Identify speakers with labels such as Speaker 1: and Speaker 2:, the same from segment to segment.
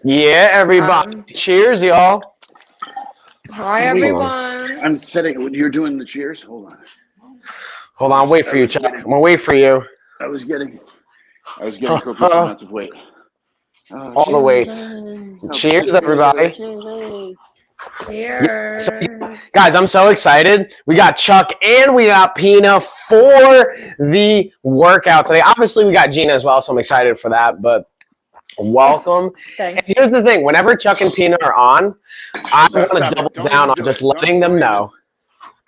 Speaker 1: Yeah, everybody. Cheers, y'all.
Speaker 2: Hi, everyone.
Speaker 3: I'm setting. You're doing the cheers. Hold on.
Speaker 1: Hold on, wait for you, Chuck. I'm gonna wait for you.
Speaker 3: I was getting copious amounts of weight.
Speaker 1: All the weights. Cheers, everybody.
Speaker 3: Cheers.
Speaker 2: Cheers.
Speaker 1: So, guys, I'm so excited. We got Chuck and we got Pina for the workout today. Obviously, we got Gina as well, so I'm excited for that. But welcome.
Speaker 2: Thanks.
Speaker 1: And here's the thing: whenever Chuck and Pina are on, I want to double down on just letting them know.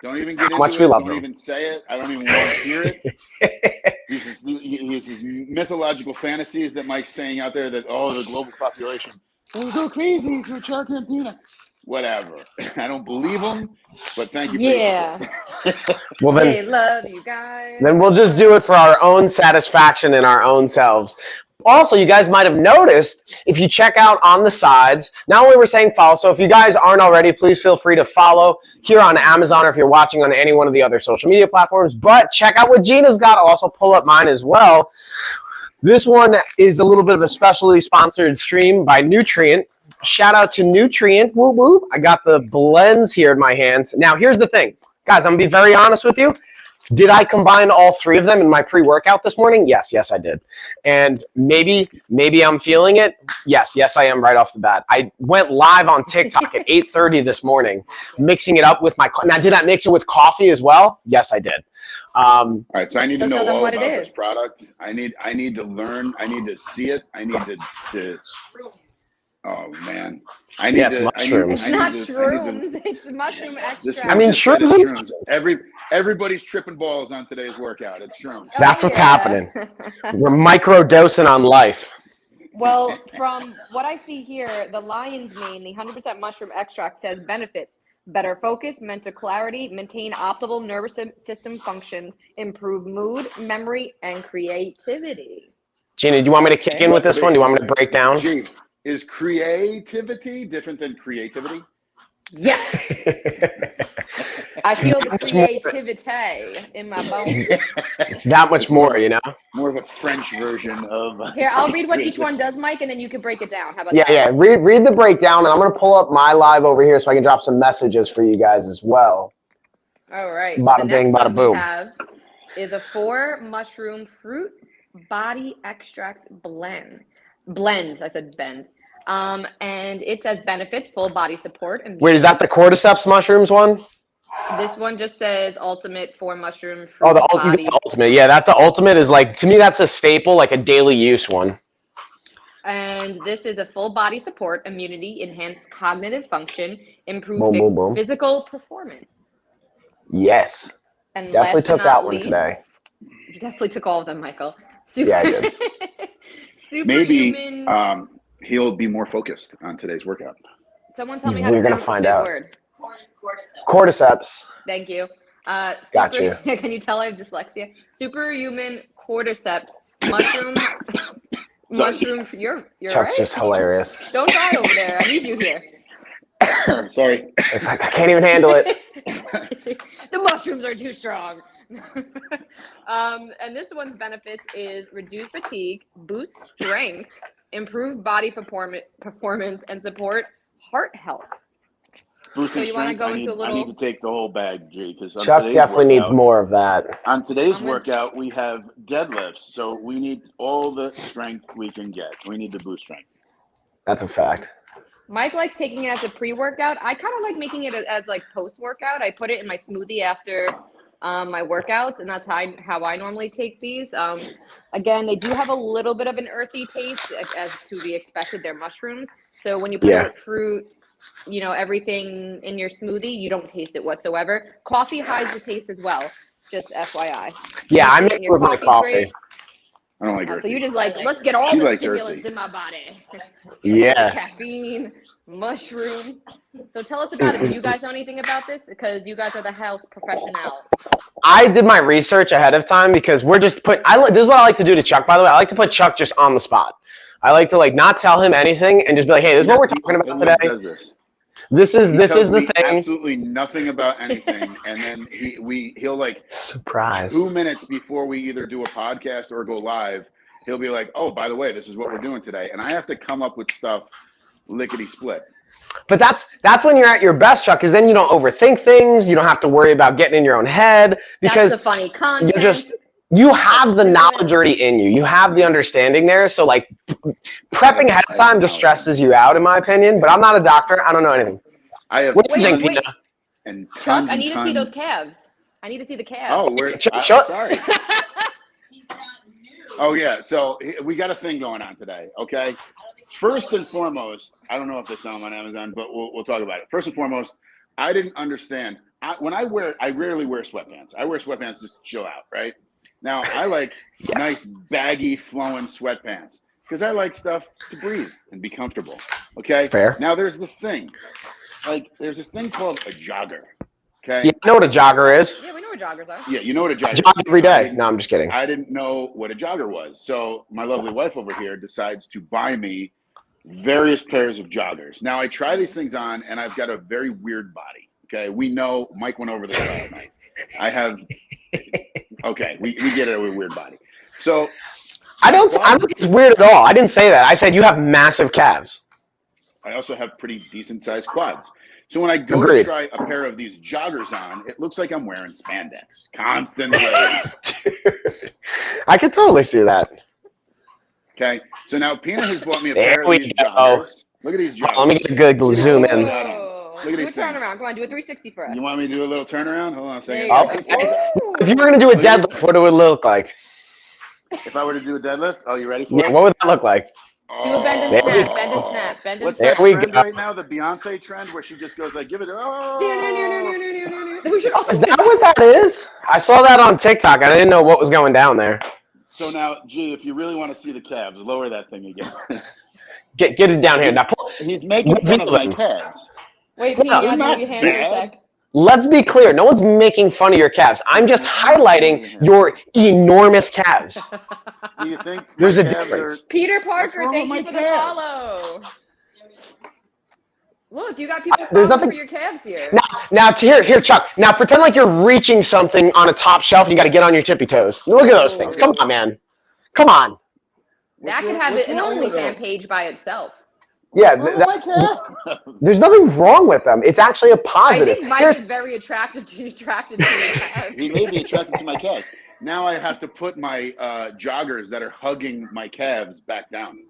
Speaker 3: Don't even get
Speaker 1: how much
Speaker 3: into
Speaker 1: we
Speaker 3: it.
Speaker 1: love
Speaker 3: Don't
Speaker 1: them.
Speaker 3: even say it. I don't even want to hear it. These mythological fantasies that Mike's saying out there that, the global population will go crazy for Chuck and Pina. Whatever. I don't believe them, but thank you.
Speaker 2: Yeah.
Speaker 1: Well, then,
Speaker 2: they love you guys.
Speaker 1: Then we'll just do it for our own satisfaction and our own selves. Also, you guys might have noticed, if you check out on the sides, not only we're saying follow, so if you guys aren't already, please feel free to follow here on Amazon or if you're watching on any one of the other social media platforms. But check out what Gina's got. I'll also pull up mine as well. This one is a little bit of a specially sponsored stream by Nutrient. Shout out to Nutrient. Whoop, whoop. I got the blends here in my hands. Now, here's the thing. Guys, I'm going to be very honest with you. Did I combine all three of them in my pre-workout this morning? Yes, I did. And maybe I'm feeling it. Yes, I am right off the bat. I went live on TikTok at 8:30 this morning, mixing it up with my. Now, did I mix it with coffee as well? Yes, I did.
Speaker 3: All right, so I need to know all
Speaker 2: what
Speaker 3: about
Speaker 2: it
Speaker 3: this
Speaker 2: is.
Speaker 3: product. I need to learn. I need to see it. I need to oh man.
Speaker 1: It's mushrooms.
Speaker 2: It's not shrooms. It's mushroom extract.
Speaker 1: I mean, shrooms.
Speaker 3: Everybody's tripping balls on today's workout. It's shrooms.
Speaker 1: That's what's happening. We're micro-dosing on life.
Speaker 2: Well, from what I see here, the Lion's Mane, the 100% mushroom extract, says benefits: better focus, mental clarity, maintain optimal nervous system functions, improve mood, memory, and creativity.
Speaker 1: Gina, do you want me to kick in with this one? Do you want me to break down?
Speaker 3: Gee, is creativity different than creativity?
Speaker 2: Yes. I feel the creativity in my bones.
Speaker 1: It's that much more, you know?
Speaker 3: More of a French version of...
Speaker 2: Here, I'll read what each one does, Mike, and then you can break it down. How about
Speaker 1: that? Yeah. Read the breakdown, and I'm going to pull up my live over here so I can drop some messages for you guys as well.
Speaker 2: All right.
Speaker 1: Bada
Speaker 2: so the
Speaker 1: bing,
Speaker 2: next
Speaker 1: bada
Speaker 2: one
Speaker 1: boom.
Speaker 2: we have is a 4-mushroom fruit body extract blends. I said bend. And it says benefits: full body support. And
Speaker 1: wait, is that the Cordyceps Mushrooms one?
Speaker 2: This one just says ultimate 4-mushroom fruit
Speaker 1: the
Speaker 2: body.
Speaker 1: ultimate. Yeah, the ultimate is like, to me, that's a staple, like a daily use one.
Speaker 2: And this is a full body support, immunity, enhanced cognitive function, improve
Speaker 1: boom.
Speaker 2: physical performance.
Speaker 1: Yes.
Speaker 2: And
Speaker 1: definitely took that one
Speaker 2: least,
Speaker 1: today.
Speaker 2: You definitely took all of them, Michael.
Speaker 1: Yeah, I did.
Speaker 3: Maybe he'll be more focused on today's workout.
Speaker 2: Someone tell me how to pronounce this big word.
Speaker 1: Cordyceps.
Speaker 2: Thank you.
Speaker 1: Got you.
Speaker 2: Can you tell I have dyslexia? Superhuman cordyceps mushroom. Mushroom. You're
Speaker 1: Chuck's
Speaker 2: right.
Speaker 1: just hilarious.
Speaker 2: Don't die over there. I need you here.
Speaker 3: Sorry.
Speaker 1: It's like I can't even handle it.
Speaker 2: The mushrooms are too strong. And this one's benefits is reduce fatigue, boost strength, improve body performance, and support heart health.
Speaker 3: So
Speaker 2: you want to go into a little?
Speaker 3: I need to take the whole bag, G, because
Speaker 1: Chuck definitely needs more of that.
Speaker 3: On today's workout, we have deadlifts, so we need all the strength we can get. We need to boost strength.
Speaker 1: That's a fact.
Speaker 2: Mike likes taking it as a pre-workout. I kind of like making it as like post-workout. I put it in my smoothie after my workouts, and that's how I normally take these. Again, they do have a little bit of an earthy taste, as to be expected. They're mushrooms, so when you put fruit, everything in your smoothie, you don't taste it whatsoever. Coffee hides the taste as well, just FYI.
Speaker 1: Yeah, I make it with my coffee.
Speaker 2: Break.
Speaker 3: I don't like earthy.
Speaker 2: So you just let's get all the stimulants in my body.
Speaker 1: Yeah.
Speaker 2: Caffeine, mushrooms. So tell us about it. Do you guys know anything about this? Because you guys are the health professionals.
Speaker 1: I did my research ahead of time because we're just this is what I like to do to Chuck, by the way. I like to put Chuck just on the spot. I like to not tell him anything and just be like, hey, this is what we're talking about today. This is the thing.
Speaker 3: Absolutely nothing about anything, and then he'll
Speaker 1: surprise
Speaker 3: 2 minutes before we either do a podcast or go live. He'll be like, "Oh, by the way, this is what we're doing today," and I have to come up with stuff lickety split.
Speaker 1: But that's when you're at your best, Chuck, because then you don't overthink things. You don't have to worry about getting in your own head because
Speaker 2: that's the funny content.
Speaker 1: you have the knowledge already in you. You have the understanding there. So like prepping ahead of time just stresses you out, in my opinion. But I'm not a doctor. I don't know anything.
Speaker 3: I have
Speaker 1: What do you think,
Speaker 2: wait.
Speaker 1: Gina?
Speaker 3: And
Speaker 2: Chuck, I need to see those calves. I need to see the calves.
Speaker 3: Oh, sorry. Oh yeah, so we got a thing going on today. Okay, first and foremost, I don't know if it's on Amazon, but we'll talk about it. First and foremost, I didn't understand. I rarely wear sweatpants. I wear sweatpants just to chill out, right? Now I like nice baggy flowing sweatpants because I like stuff to breathe and be comfortable. Okay.
Speaker 1: Fair.
Speaker 3: Now there's this thing. There's this thing called a jogger, okay?
Speaker 1: Yeah, you know what a jogger is?
Speaker 2: Yeah, we know what joggers are.
Speaker 3: Yeah, you know what a jogger is.
Speaker 1: Jog every day. No, I'm just kidding.
Speaker 3: I didn't know what a jogger was. So my lovely wife over here decides to buy me various pairs of joggers. Now, I try these things on, and I've got a very weird body, okay? We know, Mike went over this last night. I have, okay, we get it, a weird body. So
Speaker 1: I don't think it's weird at all. I didn't say that. I said you have massive calves.
Speaker 3: I also have pretty decent sized quads. So when I go to try a pair of these joggers on, it looks like I'm wearing spandex constantly.
Speaker 1: Dude, I could totally see that.
Speaker 3: Okay. So now Pina has bought me a pair of these joggers. Look at these joggers.
Speaker 1: Let me get a good zoom in.
Speaker 3: Look at these things.
Speaker 2: Turnaround. Come on, do a 360 for us.
Speaker 3: You want me to do a little turnaround? Hold on a second.
Speaker 1: If you were going to do a deadlift, what would it look like?
Speaker 3: If I were to do a deadlift, you ready for it?
Speaker 1: What would that look like?
Speaker 2: Do a bend and snap, bend and snap, bend and
Speaker 3: What's
Speaker 2: snap.
Speaker 3: that trend right now? The Beyonce trend where she just goes like, give it,
Speaker 1: Is that what that is? I saw that on TikTok. I didn't know what was going down there.
Speaker 3: So now, G, if you really want to see the calves, lower that thing again.
Speaker 1: Get it down here. Now,
Speaker 3: he's making fun of my calves.
Speaker 2: Wait, Pete, you want to give your hand for a sec?
Speaker 1: Let's be clear. No one's making fun of your calves. I'm just highlighting your enormous calves.
Speaker 3: Do you think
Speaker 1: there's a difference?
Speaker 2: Peter Parker, thank you for the follow. Look, you got people falling for your calves here.
Speaker 1: Now, here, Chuck. Now, pretend like you're reaching something on a top shelf and you got to get on your tippy toes. Look at those things. Come on, man. Come on.
Speaker 2: That could have an OnlyFans page by itself.
Speaker 1: Yeah, there's nothing wrong with them. It's actually a positive.
Speaker 2: I think Mike is very attracted to your calves.
Speaker 3: He may be attracted to my calves. Now I have to put my joggers that are hugging my calves back down.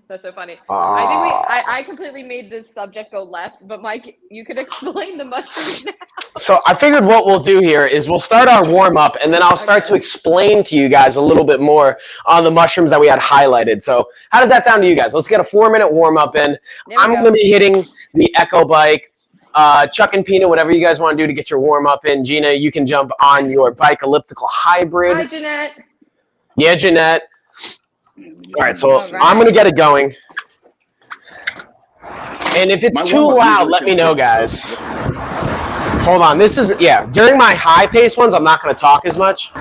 Speaker 2: That's so funny. I completely made this subject go left, but Mike, you could explain the mushrooms now.
Speaker 1: So I figured what we'll do here is we'll start our warm-up, and then I'll start to explain to you guys a little bit more on the mushrooms that we had highlighted. So how does that sound to you guys? Let's get a 4-minute warm-up in. I'm going to be hitting the Echo bike. Chuck and Pina, whatever you guys want to do to get your warm-up in. Gina, you can jump on your bike elliptical hybrid.
Speaker 2: Hi, Jeanette.
Speaker 1: Yeah, Jeanette. All right, so I'm going to get it going. And if it's too loud, let me know, guys. Hold on. During my high-paced ones, I'm not going to talk as much.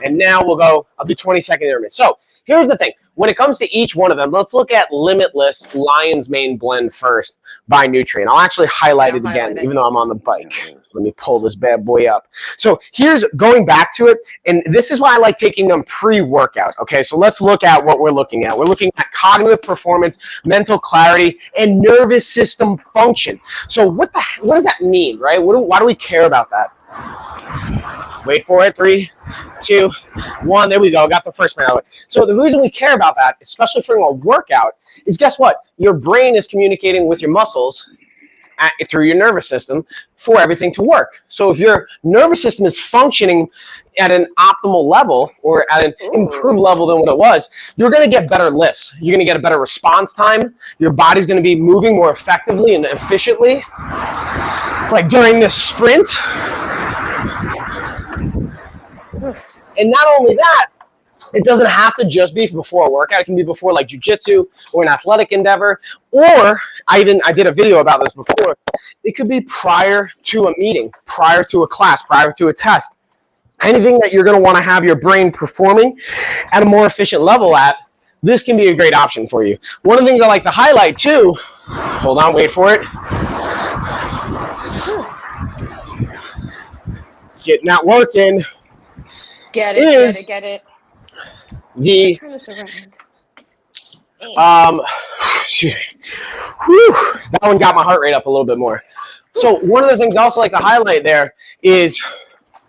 Speaker 1: And now I'll do 20-second intervals. So here's the thing. When it comes to each one of them, let's look at Limitless Lion's Mane Blend first by Nutrient. I'll actually highlight it again, even though I'm on the bike. Let me pull this bad boy up. So here's going back to it, and this is why I like taking them pre-workout. Okay, so let's look at what we're looking at. We're looking at cognitive performance, mental clarity, and nervous system function. So what does that mean, right? Why do we care about that? Wait for it. 3, 2, 1. There we go. Got the first one out of it. So the reason we care about that, especially for a workout, is guess what? Your brain is communicating with your muscles through your nervous system for everything to work. So if your nervous system is functioning at an optimal level or at an improved level than what it was, you're going to get better lifts. You're going to get a better response time. Your body's going to be moving more effectively and efficiently. Like during this sprint. And not only that, it doesn't have to just be before a workout. It can be before like jiu-jitsu or an athletic endeavor. Or I did a video about this before. It could be prior to a meeting, prior to a class, prior to a test. Anything that you're going to want to have your brain performing at a more efficient level at, this can be a great option for you. One of the things I like to highlight too, hold on, wait for it. Getting that working.
Speaker 2: Get it.
Speaker 1: Whew, that one got my heart rate up a little bit more. So one of the things I also like to highlight there is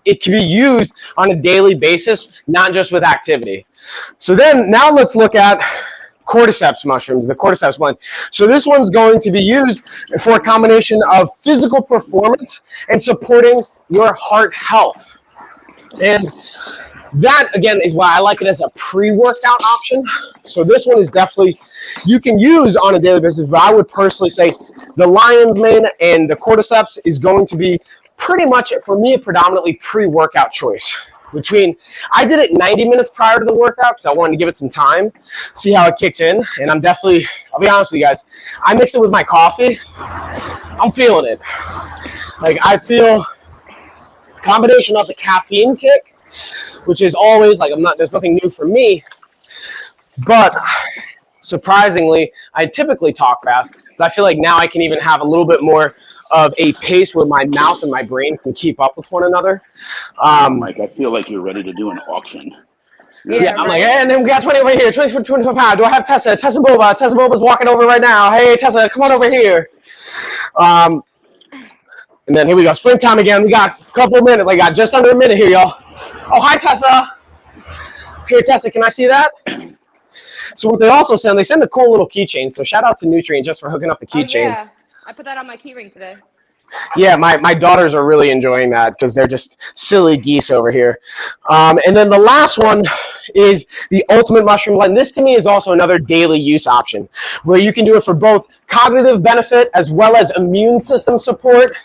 Speaker 1: it can be used on a daily basis, not just with activity. So then now let's look at Cordyceps mushrooms, the Cordyceps blend. So this one's going to be used for a combination of physical performance and supporting your heart health. And that, again, is why I like it as a pre-workout option. So this one is definitely, you can use on a daily basis, but I would personally say the lion's mane and the Cordyceps is going to be pretty much, for me, a predominantly pre-workout choice. I did it 90 minutes prior to the workout because I wanted to give it some time, see how it kicks in. And I'm definitely, I'll be honest with you guys, I mixed it with my coffee. I'm feeling it. Like, I feel a combination of the caffeine kick, which is always, like, there's nothing new for me. But surprisingly, I typically talk fast, but I feel like now I can even have a little bit more of a pace where my mouth and my brain can keep up with one another.
Speaker 3: Mike, I feel like you're ready to do an auction.
Speaker 1: Yeah, I'm like, hey, and then we got 20 over here, 20 for 25 pounds. Do I have Tessa? Tessa Boba. Tessa Boba's walking over right now. Hey, Tessa, come on over here. And then here we go, sprint time again. We got a couple of minutes. Like, got just under a minute here, y'all. Oh, hi, Tessa. Here, Tessa, can I see that? So what they also send, they send a cool little keychain. So shout out to Nutrient just for hooking up the keychain.
Speaker 2: Oh, yeah. I put that on my key ring today.
Speaker 1: Yeah, my daughters are really enjoying that because they're just silly geese over here. And then the last one is the Ultimate Mushroom Blend. This to me is also another daily use option where you can do it for both cognitive benefit as well as immune system support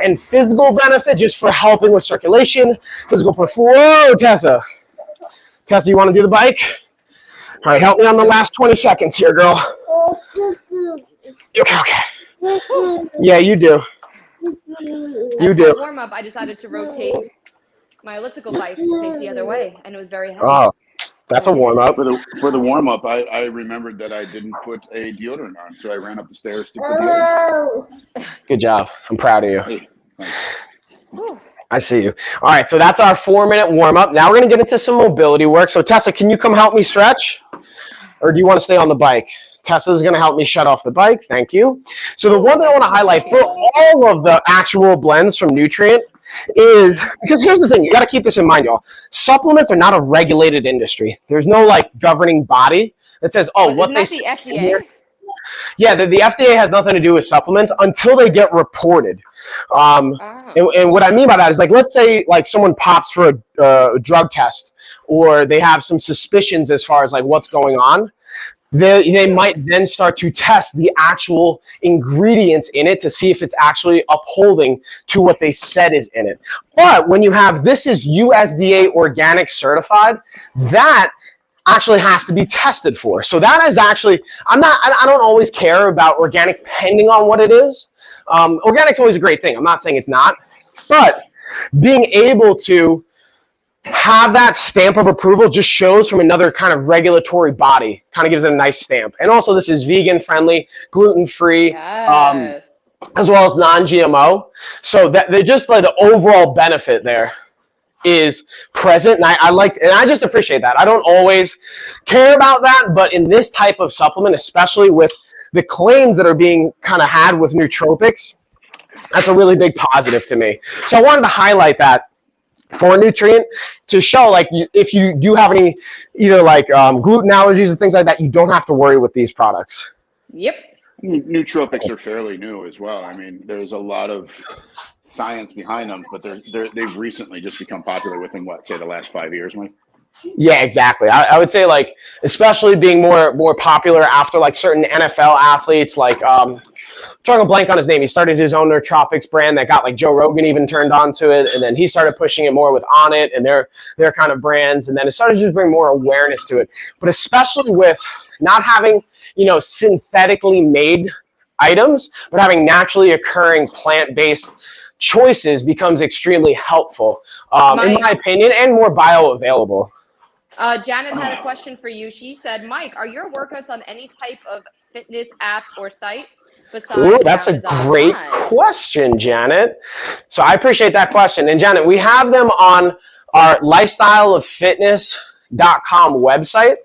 Speaker 1: and physical benefit just for helping with circulation, physical performance. Whoa, Tessa. Tessa, you want to do the bike? All right, help me on the last 20 seconds here, girl. Okay. Yeah, you do. You do.
Speaker 2: For warm up, I decided to rotate my elliptical bike to face the other way, and it was very heavy.
Speaker 1: Oh, that's a warm up.
Speaker 3: For the warm up, I remembered that I didn't put a deodorant on, so I ran up the stairs to put deodorant.
Speaker 1: Good job. I'm proud of you.
Speaker 3: Hey, thanks.
Speaker 1: I see you. All right, so that's our 4-minute warm up. Now we're going to get into some mobility work. So Tessa, can you come help me stretch? Or do you want to stay on the bike? Tessa's going to help me shut off the bike. Thank you. So the one thing I want to highlight for all of the actual blends from Nutrient is, because here's the thing, you got to keep this in mind, y'all. Supplements are not a regulated industry. There's no like governing body that says, oh, what they say.
Speaker 2: Isn't that the FDA?
Speaker 1: Yeah, the FDA has nothing to do with supplements until they get reported. And what I mean by that is, like, let's say like someone pops for a drug test, or they have some suspicions as far as like what's going on. They might then start to test the actual ingredients in it to see if it's actually upholding to what they said is in it. But when you have, this is USDA organic certified, that actually has to be tested for. So that is actually, I don't always care about organic depending on what it is. Organic's always a great thing. I'm not saying it's not, but being able to have that stamp of approval just shows from another kind of regulatory body, kind of gives it a nice stamp. And also this is vegan friendly, gluten free,
Speaker 2: Yes.
Speaker 1: as well as non-GMO. So that they just like the overall benefit there is present, and I just appreciate that. I don't always care about that, but in this type of supplement, especially with the claims that are being kind of had with nootropics, that's a really big positive to me. So I wanted to highlight that for Nutrient to show, like, if you do have any either like gluten allergies and things like that, you don't have to worry with these products.
Speaker 2: Yep.
Speaker 3: Nootropics are fairly new as well. I mean, there's a lot of science behind them, but they've recently just become popular within, what, say the last 5 years, Mike?
Speaker 1: Yeah, exactly. I would say, like, especially being more popular after like certain NFL athletes, like I'm trying to blank on his name. He started his own nootropics brand that got like Joe Rogan even turned on to it, and then he started pushing it more with On It and their kind of brands, and then it started to just bring more awareness to it. But especially with not having, synthetically made items, but having naturally occurring plant-based choices becomes extremely helpful, in my opinion, and more bioavailable.
Speaker 2: Janet had a question for you. She said, Mike, are your workouts on any type of fitness app or sites besides
Speaker 1: Ooh, that's
Speaker 2: Amazon
Speaker 1: a great
Speaker 2: Prime?
Speaker 1: question, Janet. So I appreciate that question. And Janet, we have them on our Lifestyle of Fitness gmail.com website.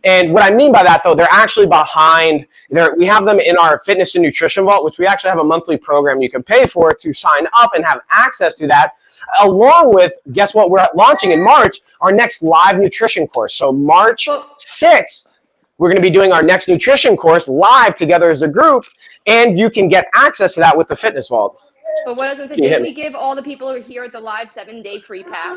Speaker 1: And what I mean by that, though, they're actually behind there. We have them in our fitness and nutrition vault, which we actually have a monthly program you can pay for to sign up and have access to that, along with, guess what, we're launching in March, our next live nutrition course. So March 6th, we're going to be doing our next nutrition course live together as a group, and you can get access to that with the fitness vault.
Speaker 2: But what does it say? Did we give all the people who are here at the live 7-day free pass?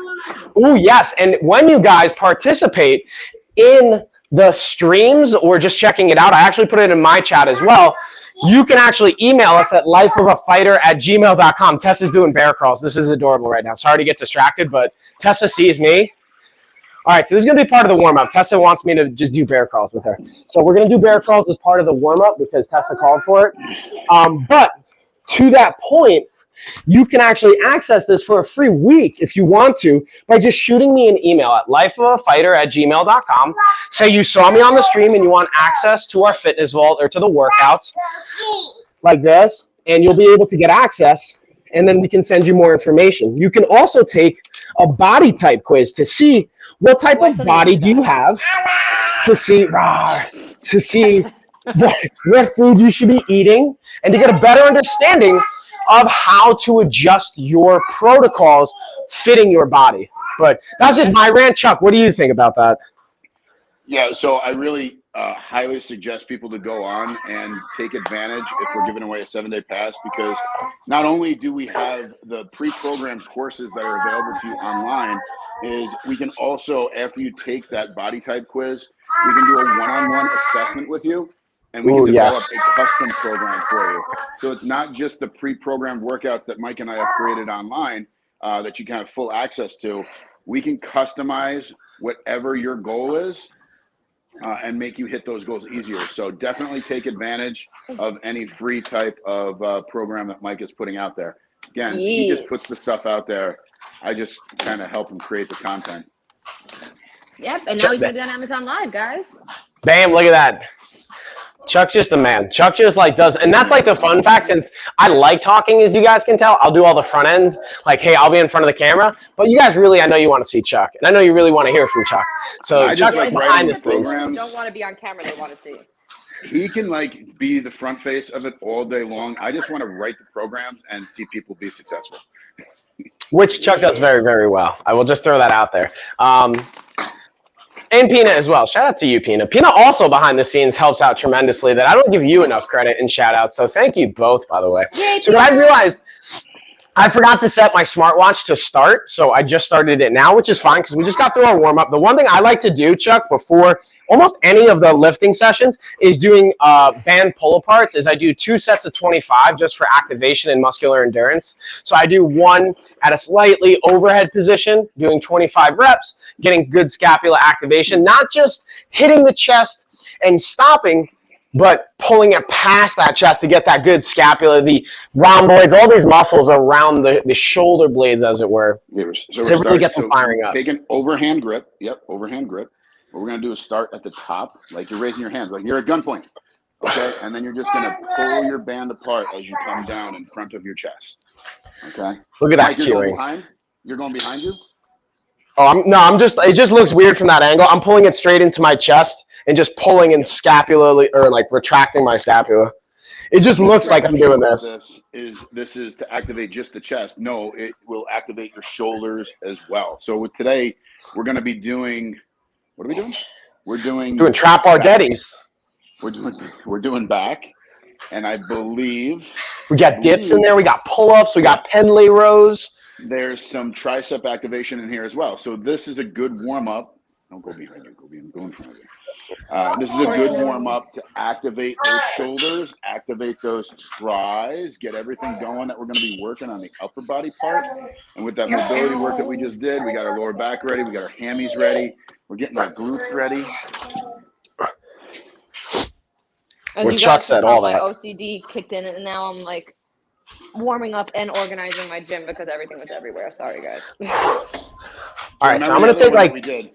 Speaker 1: Oh, yes. And when you guys participate in the streams or just checking it out, I actually put it in my chat as well. You can actually email us at lifeofafighter@gmail.com. Tessa's doing bear crawls. This is adorable right now. Sorry to get distracted, but Tessa sees me. All right, so this is going to be part of the warm-up. Tessa wants me to just do bear crawls with her. So we're going to do bear crawls as part of the warm-up because Tessa called for it. But to that point, you can actually access this for a free week if you want to by just shooting me an email at lifeofafighter@gmail.com. Say you saw me on the stream and you want access to our fitness vault or to the workouts like this, and you'll be able to get access, and then we can send you more information. You can also take a body type quiz to see what type of body do you have, to see what food you should be eating, and to get a better understanding of how to adjust your protocols fitting your body. But that's just my rant. Chuck, what do you think about that?
Speaker 3: Yeah, so I really highly suggest people to go on and take advantage if we're giving away a 7-day pass, because not only do we have the pre-programmed courses that are available to you online, is we can also, after you take that body type quiz, we can do a one-on-one assessment with you, and we can develop a custom program for you. So it's not just the pre-programmed workouts that Mike and I have created online that you can have full access to. We can customize whatever your goal is and make you hit those goals easier. So definitely take advantage of any free type of program that Mike is putting out there. Again, he just puts the stuff out there. I just kind of help him create the content.
Speaker 2: Yep, and now he's going to be on Amazon Live, guys.
Speaker 1: Bam, look at that. Chuck's just the man. Chuck just does, and that's the fun fact, since I like talking, as you guys can tell. I'll do all the front end, hey, I'll be in front of the camera, but you guys really, I know you want to see Chuck, and I know you really want to hear from Chuck. So Chuck's behind the scenes.
Speaker 2: Don't want to be on camera, they want to see.
Speaker 3: He can be the front face of it all day long. I just want to write the programs and see people be successful.
Speaker 1: Which Chuck does very, very well. I will just throw that out there. And Pina as well. Shout out to you, Pina. Pina also behind the scenes helps out tremendously. That I don't give you enough credit and shout out. So thank you both, by the way.
Speaker 2: Yay,
Speaker 1: so what I realized, I forgot to set my smartwatch to start. So I just started it now, which is fine because we just got through our warm up. The one thing I like to do, Chuck, before almost any of the lifting sessions is doing band pull-aparts. Is I do 2 sets of 25 just for activation and muscular endurance. So I do one at a slightly overhead position, doing 25 reps, getting good scapula activation, not just hitting the chest and stopping, but pulling it past that chest to get that good scapula, the rhomboids, all these muscles around the shoulder blades, as it were, to really get them firing up.
Speaker 3: Take an overhand grip. Yep, overhand grip. What we're going to do is start at the top, like you're raising your hands, like you're at gunpoint. Okay, and then you're just going to pull your band apart as you come down in front of your chest. Okay.
Speaker 1: Look at that
Speaker 3: Mike, you're going behind you?
Speaker 1: Oh, it just looks weird from that angle. I'm pulling it straight into my chest and just pulling in scapula, or retracting my scapula. It just looks like I'm doing this.
Speaker 3: This is to activate just the chest. No, it will activate your shoulders as well. So today we're going to be doing, what are we doing? We're doing
Speaker 1: trap bar deadies.
Speaker 3: We're doing back, and I believe
Speaker 1: we got dips in there. We got pull-ups. We got Penley Rows.
Speaker 3: There's some tricep activation in here as well. So this is a good warm-up. Don't go behind you. Go in front of you. This is a good warm-up to activate those shoulders, activate those tries, get everything going that we're going to be working on the upper body part. And with that mobility work that we just did, we got our lower back ready. We got our hammies ready. We're getting our glutes ready.
Speaker 1: What Chuck said, all that.
Speaker 2: My OCD kicked in, and now I'm warming up and organizing my gym because everything was everywhere. Sorry, guys.
Speaker 1: All right, so I'm going to take
Speaker 3: we did.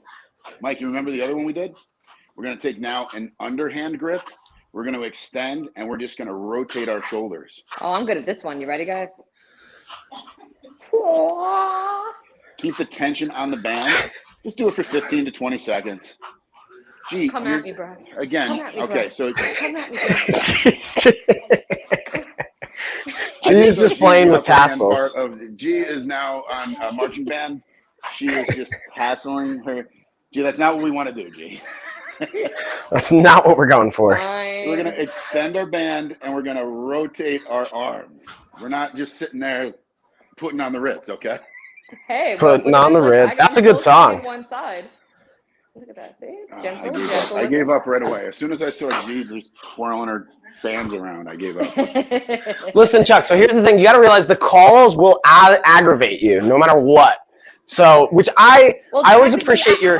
Speaker 3: Mike, you remember the other one we did? We're going to take now an underhand grip. We're going to extend, and we're just going to rotate our shoulders.
Speaker 2: Oh, I'm good at this one. You ready, guys?
Speaker 3: Keep the tension on the band. Just do it for 15 to 20 seconds. Gee,
Speaker 2: Come at me, bro.
Speaker 3: Again,
Speaker 2: Come at me,
Speaker 3: okay,
Speaker 2: bro.
Speaker 3: so
Speaker 2: Come at me, bro.
Speaker 1: She is just playing with tassels.
Speaker 3: Part of G is now on a marching band. She is just tasseling her. G, that's not what we want to do, G.
Speaker 1: That's not what we're going for.
Speaker 3: We're going to extend our band and we're going to rotate our arms. We're not just sitting there putting on the Ritz, okay?
Speaker 2: Hey,
Speaker 1: Putting on the Ritz. That's a good song.
Speaker 2: One side. Look at that. See?
Speaker 3: I gave up right away. As soon as I saw G just twirling her bands around, I gave up.
Speaker 1: Listen, Chuck, so here's the thing. You got to realize the calls will aggravate you no matter what. So, which I always appreciate your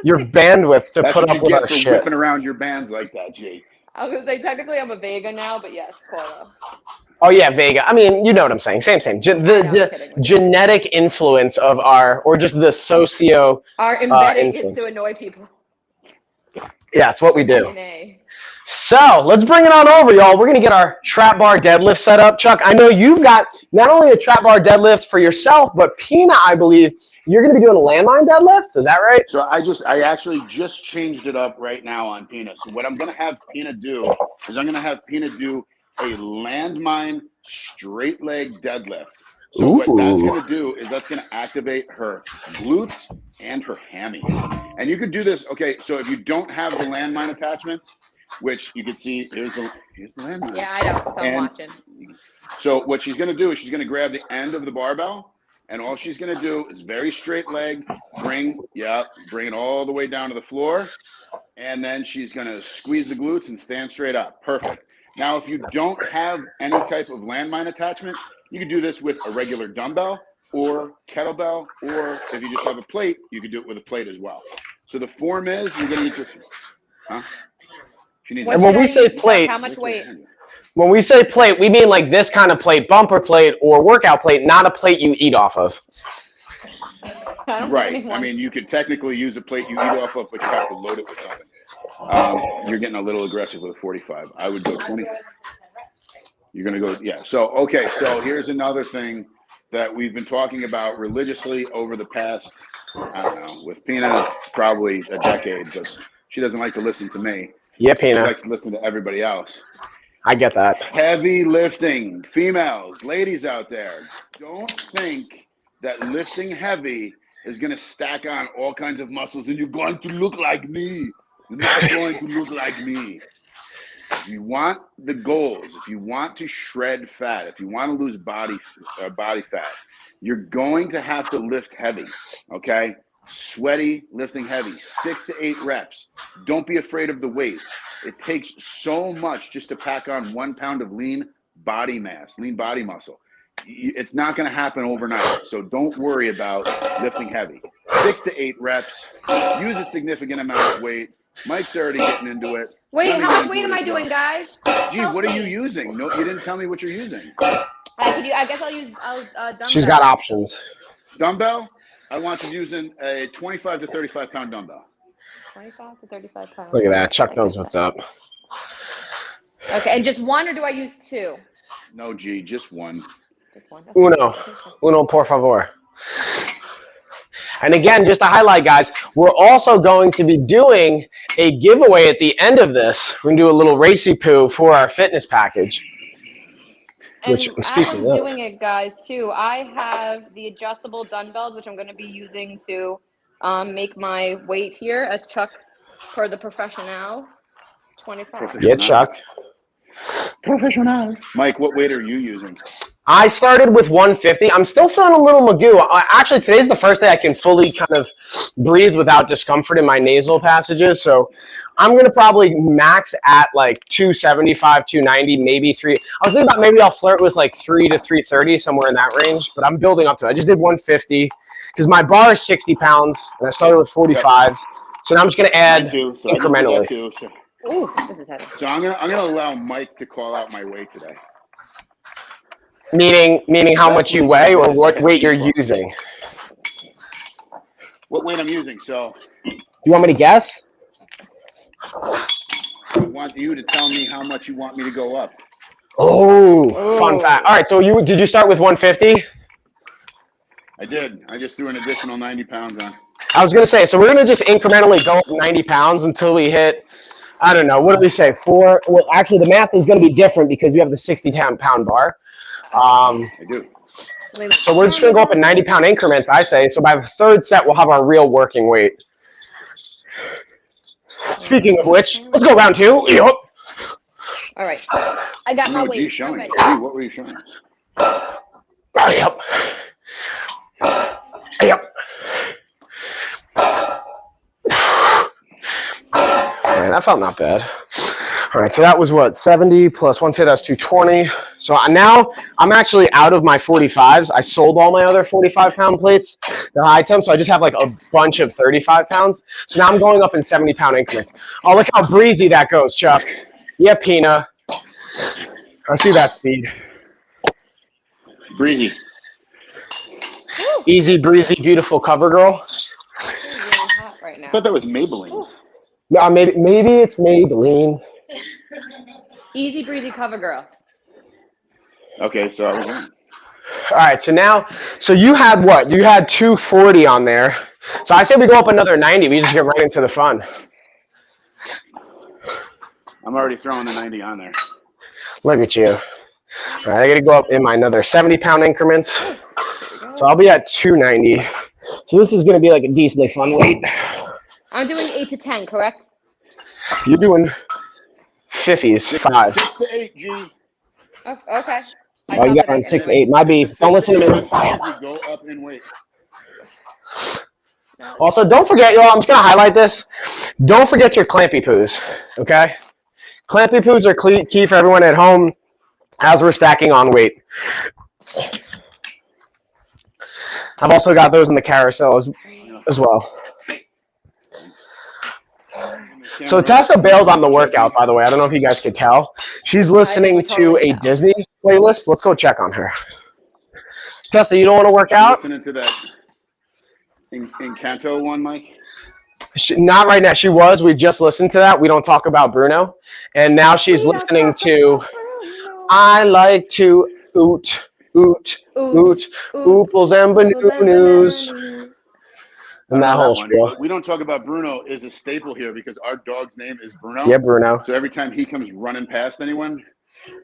Speaker 1: bandwidth to put up with our shit.
Speaker 3: Whipping around your bands like that, G.
Speaker 2: I was going to say, technically I'm a Vega now, but yes, Cora.
Speaker 1: Oh, yeah, Vega. I mean, you know what I'm saying. Same. The genetic influence of or just the socio
Speaker 2: Our embedding is to annoy people.
Speaker 1: Yeah, it's what we do.
Speaker 2: DNA.
Speaker 1: So let's bring it on over, y'all. We're going to get our trap bar deadlift set up. Chuck, I know you've got not only a trap bar deadlift for yourself, but Pina, I believe, you're going to be doing a landmine deadlift. Is that right?
Speaker 3: So I actually just changed it up right now on Pina. So what I'm going to have Pina do is I'm going to have Pina do a landmine straight leg deadlift. So what that's going to do is that's going to activate her glutes and her hammies. And you could do this. Okay, so if you don't have the landmine attachment, which you can see, here's the landmine.
Speaker 2: Yeah, I don't, so I'm watching.
Speaker 3: So what she's going to do is she's going to grab the end of the barbell, and all she's going to do is very straight leg, bring it all the way down to the floor, and then she's going to squeeze the glutes and stand straight up. Perfect. Now, if you don't have any type of landmine attachment, you can do this with a regular dumbbell or kettlebell, or if you just have a plate, you can do it with a plate as well. So the form is you're going to need your
Speaker 1: And when we say plate,
Speaker 2: how much weight?
Speaker 1: When we say plate, we mean like this kind of plate, bumper plate or workout plate, not a plate you eat off of.
Speaker 3: Right. I mean, you could technically use a plate you eat off of, but you have to load it with something. You're getting a little aggressive with a 45. I would go 20. You're going to go, yeah. So, okay. So here's another thing that we've been talking about religiously over the past, I don't know, with Pina, probably a decade, but she doesn't like to listen to me.
Speaker 1: Yeah, Pina.
Speaker 3: She likes to listen to everybody else.
Speaker 1: I get that.
Speaker 3: Heavy lifting. Females, ladies out there, don't think that lifting heavy is going to stack on all kinds of muscles and you're going to look like me. You're not going to look like me. If you want the goals, if you want to shred fat, if you want to lose body fat, you're going to have to lift heavy, okay? Sweaty, lifting heavy, 6 to 8 reps. Don't be afraid of the weight. It takes so much just to pack on 1 pound of lean body mass, lean body muscle. It's not going to happen overnight, so don't worry about lifting heavy. 6 to 8 reps. Use a significant amount of weight. Mike's already getting into it.
Speaker 2: Wait, how much weight am I doing, guys?
Speaker 3: Gee, what are you using? No, you didn't tell me what you're using.
Speaker 2: I guess I'll use dumbbell.
Speaker 1: She's got options.
Speaker 3: Dumbbell? I want you using a 25 to 35 pound dumbbell.
Speaker 2: 25 to 35 pounds.
Speaker 1: Look at that. Chuck knows what's up.
Speaker 2: Okay, and just one, or do I use 2?
Speaker 3: No, G, just one.
Speaker 2: Just one.
Speaker 1: Uno, por favor. And again, just to highlight, guys, we're also going to be doing a giveaway at the end of this. We're going to do a little racy poo for our fitness package.
Speaker 2: And as I'm doing it, guys, too, I have the adjustable dumbbells, which I'm going to be using to make my weight here as Chuck for the professional. 25.
Speaker 1: Yeah, Chuck.
Speaker 3: Professional. Mike, what weight are you using?
Speaker 1: I started with 150. I'm still feeling a little magoo. Actually, today's the first day I can fully kind of breathe without discomfort in my nasal passages. So I'm going to probably max at like 275, 290, maybe 3. I was thinking about maybe I'll flirt with like 3 to 330, somewhere in that range. But I'm building up to it. I just did 150 because my bar is 60 pounds, and I started with 45s. So now I'm just going to add incrementally.
Speaker 2: Ooh, this is heavy.
Speaker 3: So I'm gonna allow Mike to call out my weight today.
Speaker 1: Meaning how much you weigh or what weight you're using?
Speaker 3: What weight I'm using, so.
Speaker 1: You want me to guess?
Speaker 3: I want you to tell me how much you want me to go up.
Speaker 1: Oh, fun fact. All right, so did you start with 150?
Speaker 3: I did. I just threw an additional 90 pounds on.
Speaker 1: I was going to say, so we're going to just incrementally go up 90 pounds until we hit, I don't know, what did we say, 4? Well, actually, the math is going to be different because you have the 60-pound bar.
Speaker 3: I do.
Speaker 1: So we're just going to go up in 90-pound increments, I say. So by the third set, we'll have our real working weight. Speaking of which, let's go round 2. Yep.
Speaker 2: All right. I got my weight.
Speaker 3: Gee,
Speaker 2: I'm ready.
Speaker 3: what were you showing us?
Speaker 1: Oh, yep. Yep. All right, that felt not bad. All right, so that was what, 70 plus 150, that's 220. So now I'm actually out of my 45s. I sold all my other 45-pound plates, the high temp, so I just have like a bunch of 35 pounds. So now I'm going up in 70-pound increments. Oh, look how breezy that goes, Chuck. Yeah, Pina. I see that speed.
Speaker 3: Breezy.
Speaker 1: Easy, breezy, beautiful cover girl.
Speaker 2: It's really hot right now.
Speaker 3: I thought that was Maybelline.
Speaker 1: No, maybe it's Maybelline.
Speaker 2: Easy breezy cover girl.
Speaker 3: Okay, so I was wrong.
Speaker 1: All right, so now, so you had what? You had 240 on there. So I say we go up another 90. We just get right into the fun.
Speaker 3: I'm already throwing the 90 on there.
Speaker 1: Look at you. All right, I got to go up in my another 70-pound increments. So I'll be at 290. So this is going to be like a decently fun weight.
Speaker 2: I'm doing 8 to 10, correct?
Speaker 1: You're doing 50s, 5s.
Speaker 3: 6 to 8, G.
Speaker 2: Oh, okay.
Speaker 1: Oh, you got on 6 to 8. Might be. Don't listen to me.
Speaker 3: Go up in weight.
Speaker 1: Also, don't forget, y'all, I'm just going to highlight this. Don't forget your clampy poos, okay? Clampy poos are key for everyone at home as we're stacking on weight. I've also got those in the carousel as well. So Tessa bailed on the workout, by the way. I don't know if you guys could tell. She's listening to a Disney playlist. Let's go check on her. Tessa, you don't want to work out?
Speaker 3: Listening to that Encanto one, Mike?
Speaker 1: Not right now. She was. We just listened to that. We don't talk about Bruno. And now she's listening to I like to oot, ooples and banoonies. And that whole spiel.
Speaker 3: We don't talk about Bruno is a staple here because our dog's name is Bruno.
Speaker 1: Yeah, Bruno.
Speaker 3: So every time he comes running past anyone,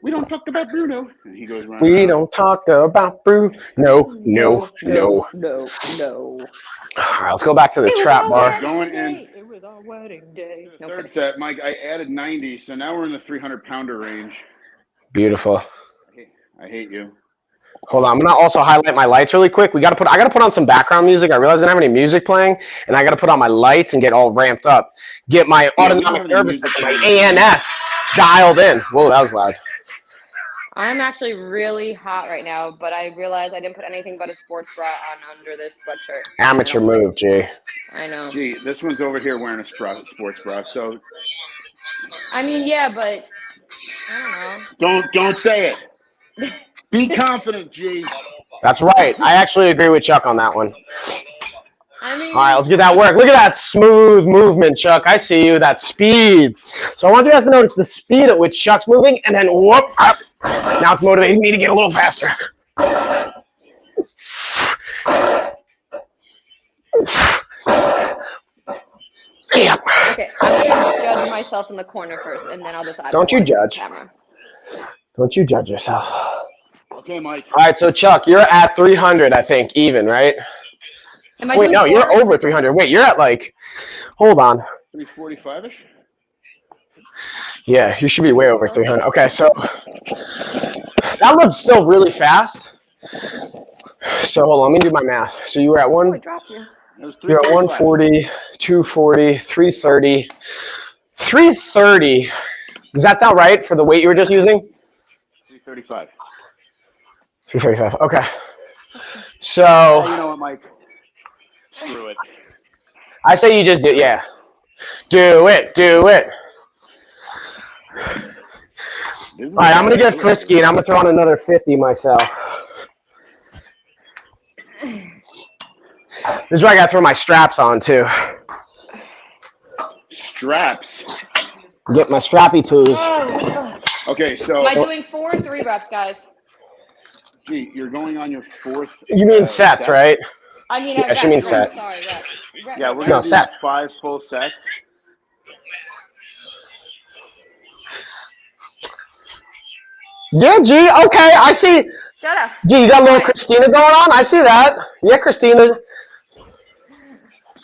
Speaker 3: we don't talk about Bruno. And he goes running.
Speaker 1: We don't talk about Bruno. No.
Speaker 2: No.
Speaker 1: All right, let's go back to the trap bar.
Speaker 3: Going in.
Speaker 2: It was our wedding day.
Speaker 3: The third set, Mike, I added 90, so now we're in the 300-pounder range.
Speaker 1: Beautiful.
Speaker 3: I hate you.
Speaker 1: Hold on, I'm gonna also highlight my lights really quick. I gotta put on some background music. I realized I didn't have any music playing, and I gotta put on my lights and get all ramped up. Get my autonomic nervous system, my ANS, dialed in. Whoa, that was loud.
Speaker 2: I'm actually really hot right now, but I realized I didn't put anything but a sports bra on under this sweatshirt.
Speaker 1: Amateur move, G.
Speaker 2: I know.
Speaker 3: Gee, this one's over here wearing a sports bra, so.
Speaker 2: I mean, yeah, but I don't know.
Speaker 3: Don't say it. Be confident, G.
Speaker 1: That's right. I actually agree with Chuck on that one.
Speaker 2: I mean,
Speaker 1: all right, let's get that work. Look at that smooth movement, Chuck. I see you, that speed. So I want you guys to notice the speed at which Chuck's moving, and then whoop, up. Now it's motivating me to get a little faster. Yeah.
Speaker 2: Okay, I'm going to judge myself in the corner first, and then I'll decide.
Speaker 1: Don't you judge.
Speaker 2: Camera.
Speaker 1: Don't you judge yourself.
Speaker 3: Okay, Mike.
Speaker 1: All right, so Chuck, you're at 300, I think, even, right? Wait, no, you're over 300. Wait, you're at like, hold on.
Speaker 3: 345-ish?
Speaker 1: Yeah, you should be way over 300. Okay, so that looks still really fast. So hold on, let me do my math. So you were at
Speaker 2: Oh, I dropped you.
Speaker 1: You're at 140, 240, 330. 330. Does that sound right for the weight you were just using?
Speaker 3: 335.
Speaker 1: 335. Okay. So
Speaker 3: You know what, Mike? Screw it.
Speaker 1: I say you just do, yeah. Do it. All right, I'm going to get frisky, and I'm going to throw on another 50 myself. This is where I got to throw my straps on, too.
Speaker 3: Straps?
Speaker 1: Get my strappy poos.
Speaker 3: Okay, so.
Speaker 2: Am I doing 4 or 3 reps, guys?
Speaker 3: Gee, you're going on your 4th.
Speaker 1: You mean sets, right?
Speaker 2: I mean,
Speaker 1: Yeah, she means set.
Speaker 2: Sorry, yeah.
Speaker 3: Yeah, we're
Speaker 1: No,
Speaker 3: gonna do
Speaker 1: set.
Speaker 3: 5 full sets.
Speaker 1: Yeah, G. Okay, I see.
Speaker 2: Shut up.
Speaker 1: G, you got a little
Speaker 2: Why?
Speaker 1: Christina going on? I see that. Yeah, Christina.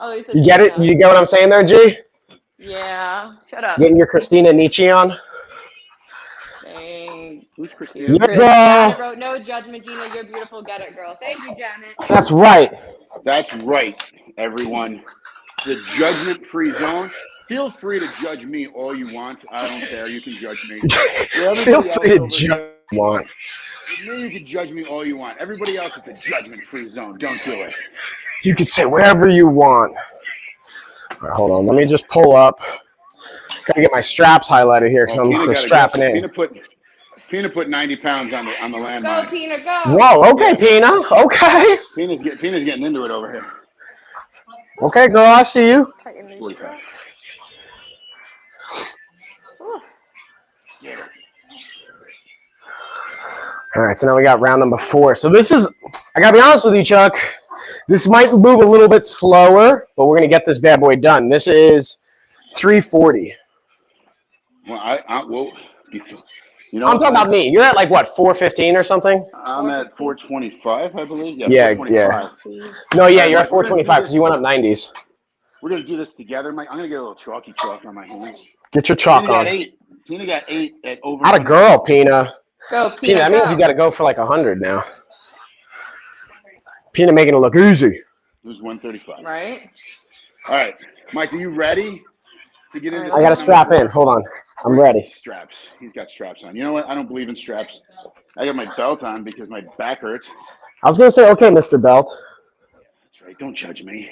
Speaker 2: Oh, he said
Speaker 1: You get it?
Speaker 2: Gina.
Speaker 1: You get what I'm saying there, G?
Speaker 2: Yeah. Shut up.
Speaker 1: Getting your Christina Nietzsche on?
Speaker 2: Thank
Speaker 3: Who's
Speaker 2: you.
Speaker 3: Christina?
Speaker 1: Yeah,
Speaker 2: Janet
Speaker 1: girl.
Speaker 2: wrote, no judgment, Gina. You're beautiful. Get it, girl. Thank you, Janet.
Speaker 1: That's right.
Speaker 3: That's right, everyone. The judgment-free zone. Feel free to judge me all you want. I don't care. You can judge me.
Speaker 1: Feel free to judge
Speaker 3: here,
Speaker 1: if you want.
Speaker 3: with me, you can judge me all you want. Everybody else, it's a judgment-free zone. Don't do it.
Speaker 1: You can say whatever you want. All right, hold on. Let me just pull up. Gotta get my straps highlighted here because we're strapping in.
Speaker 3: Peanut put 90 pounds on the landmine.
Speaker 2: Go, Peanut, go.
Speaker 1: Whoa, okay,
Speaker 3: Yeah.
Speaker 1: Pina. Okay.
Speaker 3: Peanut's getting into it over here.
Speaker 1: Okay, girl, I see you.
Speaker 2: Tighten these
Speaker 3: 45.
Speaker 2: straps. Ooh.
Speaker 1: All right, so now we got round number 4. So this is, I gotta be honest with you, Chuck. This might move a little bit slower, but we're gonna get this bad boy done. This is 340.
Speaker 3: Well, you know,
Speaker 1: I'm talking about me. You're at like what, 415 or something?
Speaker 3: I'm at 425, I believe.
Speaker 1: Yeah,
Speaker 3: 425.
Speaker 1: No, yeah,
Speaker 3: All
Speaker 1: you're
Speaker 3: right,
Speaker 1: at 425 because you went up 90s.
Speaker 3: We're gonna do this together, Mike. I'm gonna get a little chalky chalk on my hands.
Speaker 1: Get your chalk on.
Speaker 3: Tina got 8 at over.
Speaker 1: Not a girl, Pina.
Speaker 2: Go, Peanut,
Speaker 1: Pina, that means you got to go for like 100 now. Pina making it look easy.
Speaker 3: It was 135.
Speaker 2: Right?
Speaker 3: All right, Mike, are you ready to get into?
Speaker 1: I got to strap in. Hold on. I'm ready.
Speaker 3: Straps. He's got straps on. You know what? I don't believe in straps. I got my belt on because my back hurts.
Speaker 1: I was going to say, okay, Mr. Belt.
Speaker 3: That's right. Don't judge me.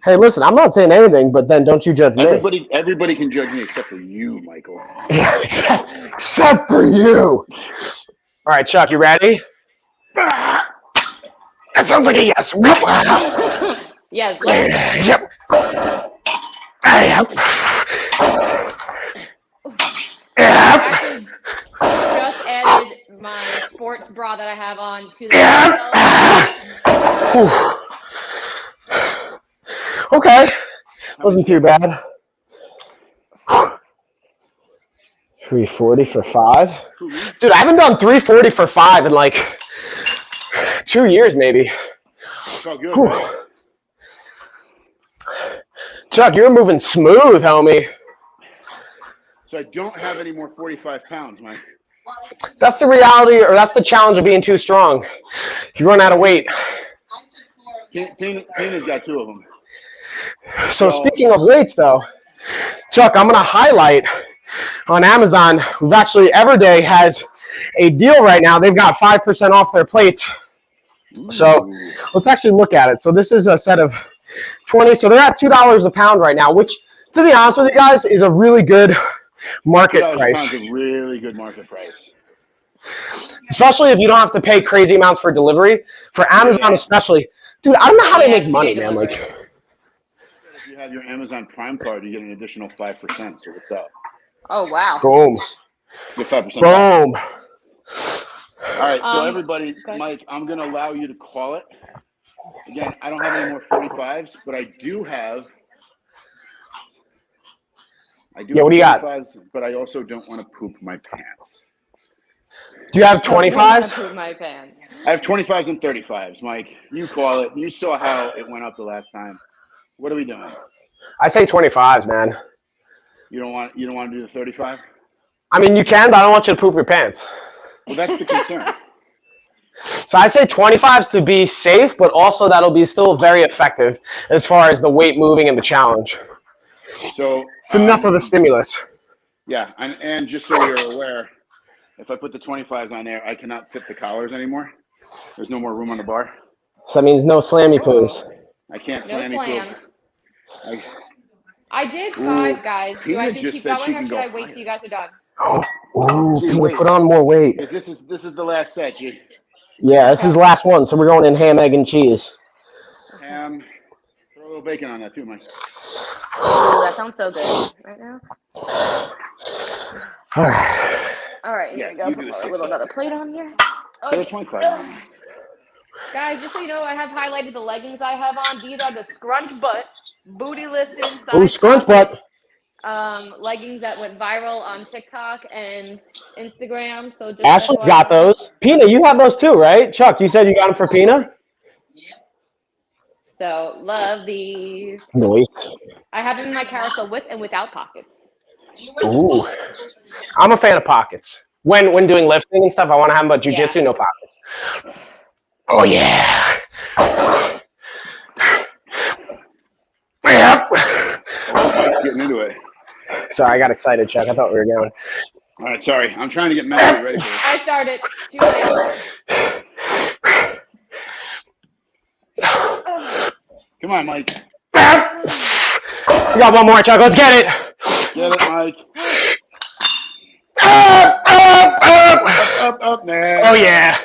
Speaker 1: Hey, listen, I'm not saying anything, but then don't you judge me.
Speaker 3: Everybody can judge me except for you, Michael.
Speaker 1: Except for you. All right, Chuck, you ready? That sounds like a yes.
Speaker 2: Yes.
Speaker 1: Yep. Yep.
Speaker 2: I actually just added my sports bra that I have on to the
Speaker 1: Okay. Wasn't too bad. 340 for 5. Dude, I haven't done 340 for 5 in like 2 years maybe.
Speaker 3: Felt good, right?
Speaker 1: Chuck, you're moving smooth, homie.
Speaker 3: So I don't have any more 45 pounds, Mike.
Speaker 1: That's the reality, or that's the challenge of being too strong. You run out of weight.
Speaker 3: Tina's got 2 of them.
Speaker 1: So speaking of weights, though, Chuck, I'm going to highlight on Amazon. We've actually, Everyday has a deal right now. They've got 5% off their plates. So let's actually look at it. So this is a set of 20. So they're at $2 a pound right now, which, to be honest with you guys, is a really good market price.
Speaker 3: $2 a really good market price.
Speaker 1: Especially if you don't have to pay crazy amounts for delivery. For Amazon especially. Dude, I don't know how they make money, man. Like,
Speaker 3: if you have your Amazon Prime card, you get an additional 5%. So what's up?
Speaker 2: Oh, wow.
Speaker 1: Boom.
Speaker 3: You get 5%.
Speaker 1: Boom.
Speaker 3: All right, so everybody, Mike, I'm going to allow you to call it. Again, I don't have any more 45s, but I do have. What do you got? But I also don't want to poop my pants.
Speaker 1: Do you have 25s?
Speaker 2: Poop my pants.
Speaker 3: I have 25s and 35s, Mike. You call it. You saw how it went up the last time. What are we doing?
Speaker 1: I say 25s, man.
Speaker 3: You don't want to do the 35?
Speaker 1: I mean, you can, but I don't want you to poop your pants.
Speaker 3: Well, that's the concern.
Speaker 1: So I say 25s to be safe, but also that'll be still very effective as far as the weight moving and the challenge.
Speaker 3: So
Speaker 1: it's enough of a stimulus.
Speaker 3: Yeah, and just so you're aware, if I put the 25s on there, I cannot fit the collars anymore. There's no more room on the bar.
Speaker 1: So that means no slammy poos.
Speaker 3: I can't slammy poo.
Speaker 2: I did 5, guys. Do I just keep going, or should I wait till you guys are done?
Speaker 1: Put on more weight.
Speaker 3: This is the last set, G.
Speaker 1: Yeah, this is the last one, so we're going in ham, egg, and cheese.
Speaker 3: Ham. Throw a little bacon on that too, Mike.
Speaker 2: Oh, that sounds so good right now.
Speaker 1: All right.
Speaker 2: All right, here we go. Put a little another plate on here.
Speaker 3: Throw 25.
Speaker 2: Guys, just so you know, I have highlighted the leggings I have on. These are the scrunch butt, booty lifting, side
Speaker 1: Ooh, scrunch
Speaker 2: pocket,
Speaker 1: butt.
Speaker 2: leggings that went viral on TikTok and Instagram. So just
Speaker 1: Ashley's
Speaker 2: FYI.
Speaker 1: got those. Pina, you have those too, right? Chuck, you said you got them for Pina?
Speaker 2: So love these.
Speaker 1: Nice.
Speaker 2: I have them in my carousel with and without pockets.
Speaker 1: Ooh. I'm a fan of pockets. When doing lifting and stuff, I want to have them, but jujitsu, no pockets. Oh, yeah. Yep.
Speaker 3: Mike's getting into it.
Speaker 1: Sorry, I got excited, Chuck. I thought we were going.
Speaker 3: All right, sorry. I'm trying to get mentally ready for this.
Speaker 2: I started. Too late.
Speaker 3: Come on, Mike.
Speaker 1: We got one more, Chuck. Let's get it.
Speaker 3: Get it, Mike. Up, man.
Speaker 1: Oh, yeah.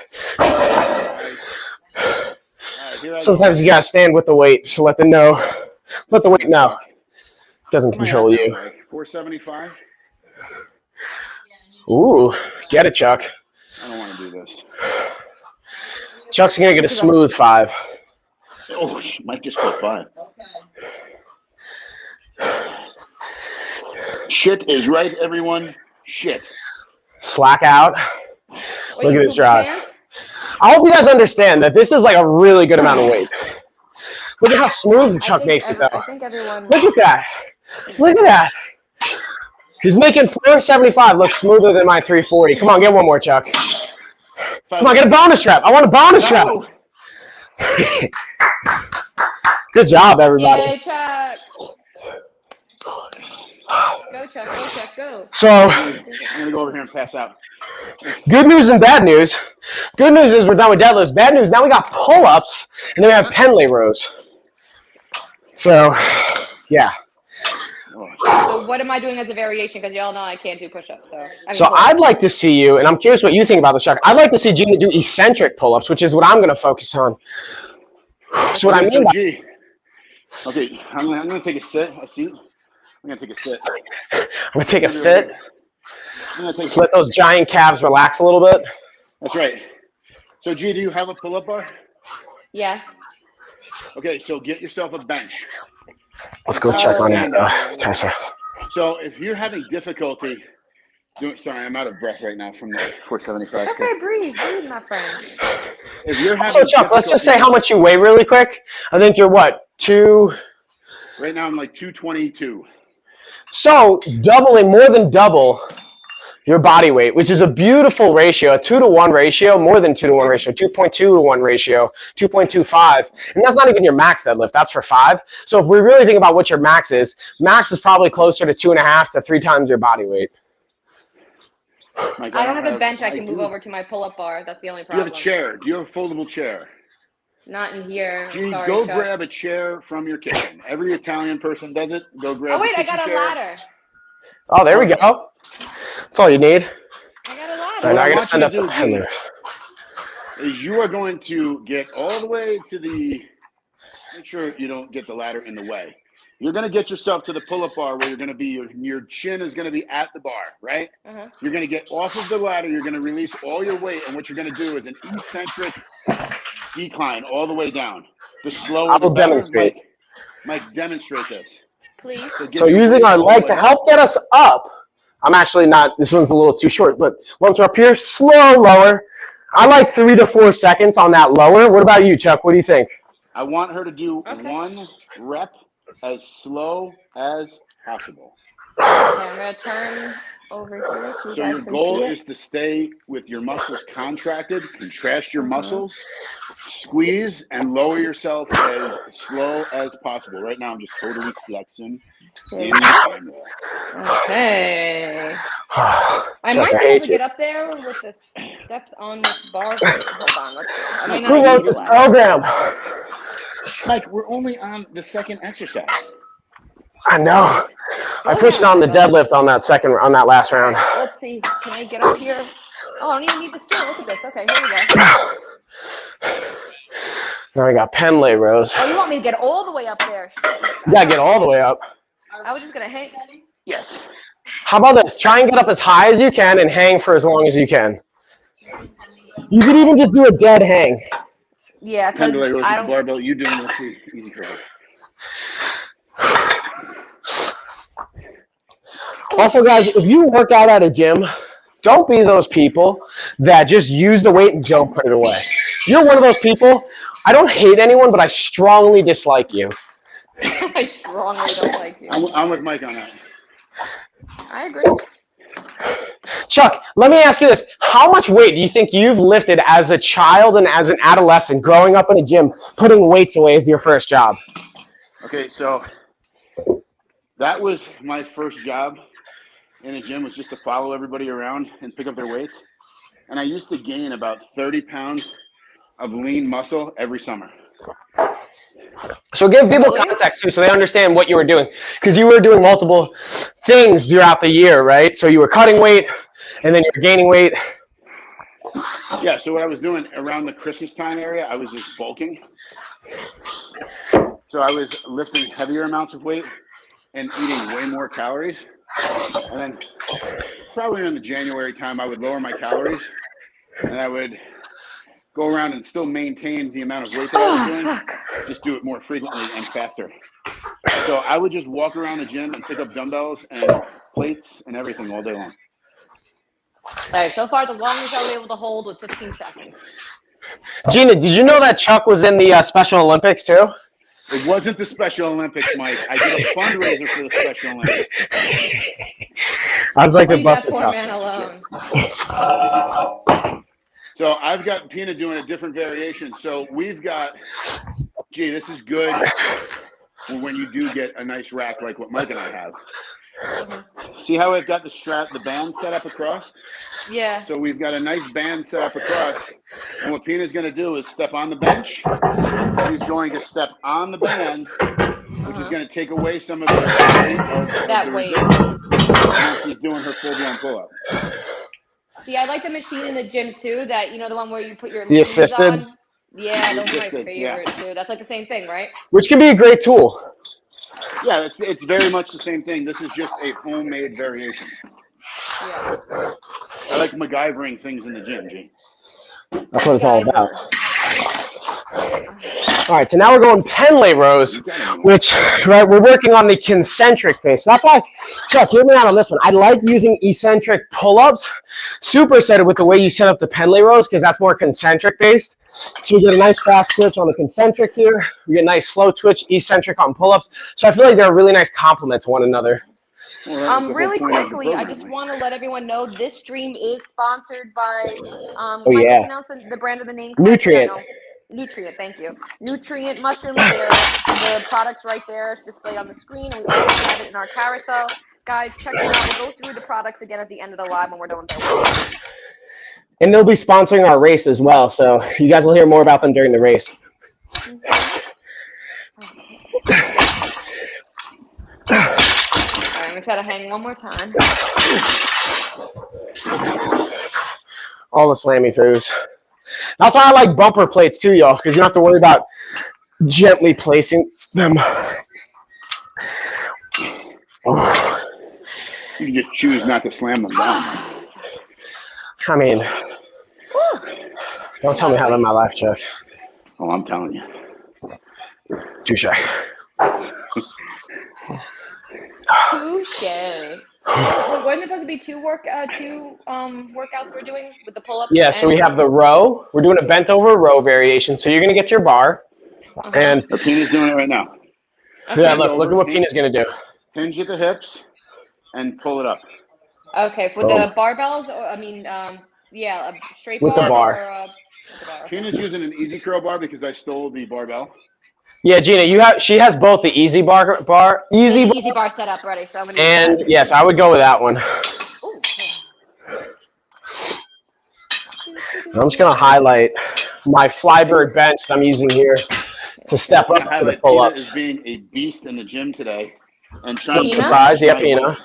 Speaker 3: Right,
Speaker 1: sometimes you got to stand with the weight to let them know. Let the weight know. It doesn't control you.
Speaker 3: 475.
Speaker 1: Ooh, get it, Chuck.
Speaker 3: I don't want to do this.
Speaker 1: Chuck's going to get a smooth 5.
Speaker 3: Oh, Mike just put 5. Shit is right, everyone. Shit.
Speaker 1: Slack out.
Speaker 2: Wait,
Speaker 1: Look at this drive.
Speaker 2: pants?
Speaker 1: I hope you guys understand that this is like a really good amount of weight. Look at how smooth Chuck makes it, though.
Speaker 2: I think everyone.
Speaker 1: Look at that. Look at that. He's making 475 look smoother than my 340. Come on, get one more, Chuck. Come on, get a bonus rep. I want a bonus rep. Good job, everybody.
Speaker 2: Yay, Chuck. Go, Chuck. Go, Chuck. Go.
Speaker 1: So,
Speaker 3: I'm going to go over here and pass out.
Speaker 1: good news and bad news. Good news is we're done with deadlifts. Bad news, now we got pull-ups, and then we have Penley Rows. So, yeah.
Speaker 2: So what am I doing as a variation? Because y'all know I can't do push-ups.
Speaker 1: So I'd like to see you, and I'm curious what you think about this, Chuck. I'd like to see Gina do eccentric pull-ups, which is what I'm going to focus on. So what I mean by...
Speaker 3: Okay, I'm going to take a seat. I'm going to take a sit.
Speaker 1: I'm going to take a sit.
Speaker 3: Take
Speaker 1: Let those giant calves relax a little bit.
Speaker 3: That's right. So, G, do you have a pull-up bar?
Speaker 2: Yeah.
Speaker 3: Okay, so get yourself a bench.
Speaker 1: Let's go check on that, Tessa.
Speaker 3: So if you're having difficulty doing, sorry, I'm out of breath right now from the 475.
Speaker 2: Okay, breathe, my friend.
Speaker 3: If you're having
Speaker 1: so Chuck, let's just say how much you weigh really quick. I think you're what, 2?
Speaker 3: Right now I'm like 222.
Speaker 1: So doubling, more than double your body weight, which is a beautiful ratio, a 2-to-1 ratio, more than 2-to-1 ratio, 2.2-to-1 ratio, 2.25. And that's not even your max deadlift, that's for 5. So if we really think about what your max is probably closer to 2.5 to 3 times your body weight.
Speaker 2: I don't have a bench I can move over to my pull-up bar. That's the only problem.
Speaker 3: Do you have a chair? Do you have a foldable chair?
Speaker 2: Not in here.
Speaker 3: Gee,
Speaker 2: sorry,
Speaker 3: go
Speaker 2: Chuck.
Speaker 3: grab a chair from your kitchen. Every Italian person does it. Go grab
Speaker 2: Oh, wait,
Speaker 3: a
Speaker 2: I got a
Speaker 3: chair.
Speaker 2: ladder.
Speaker 1: Oh, there we go. That's all you need.
Speaker 2: I got a ladder.
Speaker 1: So now I got to send up
Speaker 3: do,
Speaker 1: the Penley.
Speaker 3: Is you are going to get all the way to the, make sure you don't get the ladder in the way. You're going to get yourself to the pull-up bar where you're going to be, your chin is going to be at the bar, right?
Speaker 2: Uh-huh.
Speaker 3: You're going to get off of the ladder. You're going to release all your weight. And what you're going to do is an eccentric decline all the way down. The slower,
Speaker 1: I will demonstrate.
Speaker 3: Mike, demonstrate this.
Speaker 2: Please.
Speaker 3: So
Speaker 1: using our leg to help get us up, I'm actually not, this one's a little too short, but once we're up here, slow lower. I like 3 to 4 seconds on that lower. What about you, Chuck? What do you think?
Speaker 3: I want her to do 1 rep as slow as possible.
Speaker 2: Okay, I'm going to turn over here
Speaker 3: so your goal is to stay with your muscles contracted, contrast your muscles, squeeze, and lower yourself as slow as possible. Right now, I'm just totally flexing in the camera.
Speaker 2: Okay. I might be able to get up there with the steps on this bar. Hold on, let's see.
Speaker 1: Who wrote this program?
Speaker 3: Mike, we're only on the second exercise.
Speaker 1: I know. I pushed on the deadlift on that last round.
Speaker 2: Let's see. Can I get up here? Oh, I don't even need the stool. Look at this. Okay, here we go.
Speaker 1: Now we got Penley Rows.
Speaker 2: Oh, you want me to get all the way up there? Shit.
Speaker 1: You gotta get all the way up.
Speaker 2: I was just gonna hang.
Speaker 3: Yes.
Speaker 1: How about this? Try and get up as high as you can and hang for as long as you can. You could even just do a dead hang.
Speaker 2: Yeah, because
Speaker 3: Penley Rows with
Speaker 2: I
Speaker 3: the
Speaker 2: don't.
Speaker 3: barbell. You doing the easy curl.
Speaker 1: Also, guys, if you work out at a gym, don't be those people that just use the weight and don't put it away. You're one of those people. I don't hate anyone, but I strongly dislike you.
Speaker 2: I strongly don't like you.
Speaker 3: I'm with Mike on that.
Speaker 2: I agree.
Speaker 1: Chuck, let me ask you this. How much weight do you think you've lifted as a child and as an adolescent growing up in a gym, putting weights away as your first job?
Speaker 3: Okay, so that was my first job in a gym, was just to follow everybody around and pick up their weights. And I used to gain about 30 pounds of lean muscle every summer.
Speaker 1: So give people context too, so they understand what you were doing, because you were doing multiple things throughout the year, right? So you were cutting weight, and then you were gaining weight.
Speaker 3: Yeah, so what I was doing around the Christmas time area, I was just bulking. So I was lifting heavier amounts of weight and eating way more calories. And then probably in the January time, I would lower my calories, and I would go around and still maintain the amount of weight that I was doing, just do it more frequently and faster. So I would just walk around the gym and pick up dumbbells and plates and everything all day long.
Speaker 2: All right, so far the longest I was able to hold was 15 seconds.
Speaker 1: Gina, did you know that Chuck was in the Special Olympics too?
Speaker 3: It wasn't the Special Olympics, Mike. I did a fundraiser for the Special Olympics.
Speaker 1: I was like the
Speaker 2: Leave that
Speaker 1: busted
Speaker 2: poor
Speaker 1: Chuck.
Speaker 2: man alone.
Speaker 3: So I've got Pina doing a different variation. So we've got, gee, this is good when you do get a nice rack like what Mike and I have. See how I've got the band set up across?
Speaker 2: Yeah.
Speaker 3: So we've got a nice band set up across. And what Pina's going to do is step on the bench. He's going to step on the band, which is going to take away some of the weight. Resistance. And she's doing her full-blown pull-up.
Speaker 2: See, I like the machine in the gym too. That, you know, the one where you put your
Speaker 1: The assisted?
Speaker 2: on. Yeah, those are my
Speaker 3: Assisted,
Speaker 2: favorite
Speaker 3: yeah.
Speaker 2: too. That's like the same thing, right?
Speaker 1: Which can be a great tool.
Speaker 3: Yeah, it's very much the same thing. This is just a homemade variation.
Speaker 2: Yeah.
Speaker 3: I like MacGyvering things in the gym, G.
Speaker 1: That's what it's all about. All right, so now we're going Penley Rows, which, right, we're working on the concentric phase. So that's why, Chuck, hear me out on this one. I like using eccentric pull-ups, supersetted with the way you set up the Penley Rows, because that's more concentric based. So we get a nice fast twitch on the concentric here. We get a nice slow twitch, eccentric on pull-ups. So I feel like they're a really nice complement to one another.
Speaker 3: Well,
Speaker 2: really quickly, I just want to let everyone know this stream is sponsored by,
Speaker 1: Oh, yeah.
Speaker 2: Pronounce the brand of the name?
Speaker 1: Nutrient.
Speaker 2: Yeah, no. Nutrient, thank you. Nutrient mushrooms, the products right there displayed on the screen, and we also have it in our carousel. Guys, check it out. We'll go through the products again at the end of the live when we're done with the
Speaker 1: And they'll be sponsoring our race as well, so you guys will hear more about them during the race.
Speaker 2: Okay. All right, I'm going to try to hang one more time.
Speaker 1: All the slammy crews. That's why I like bumper plates too, y'all, because you don't have to worry about gently placing them.
Speaker 3: You can just choose not to slam them down.
Speaker 1: I mean, don't tell me how to live my life, Chuck.
Speaker 3: Oh, I'm telling you.
Speaker 1: Touche.
Speaker 2: Touche. Wasn't it supposed to be two workouts we're doing with the pull-ups?
Speaker 1: Yeah, so we have the row. We're doing a bent over row variation. So you're going to get your bar. And
Speaker 3: Pina's doing it right now.
Speaker 2: Okay.
Speaker 1: yeah, look at what Pina's going to do.
Speaker 3: Hinge at the hips and pull it up.
Speaker 2: Okay, for the barbells, yeah, a straight
Speaker 1: With
Speaker 2: bar.
Speaker 1: the bar.
Speaker 2: Or with the bar. Okay.
Speaker 3: Pina's using an easy curl bar because I stole the barbell.
Speaker 1: Yeah, Gina, she has both the easy bar,
Speaker 2: Easy bar set up ready. So I'm gonna
Speaker 1: and yes, I would go with that one.
Speaker 2: Ooh.
Speaker 1: I'm just going to highlight my Flybird bench that I'm using here to step up to the
Speaker 3: Pina
Speaker 1: pull-ups.
Speaker 3: is being a beast in the gym today and trying to
Speaker 1: Surprise, yeah, Pina.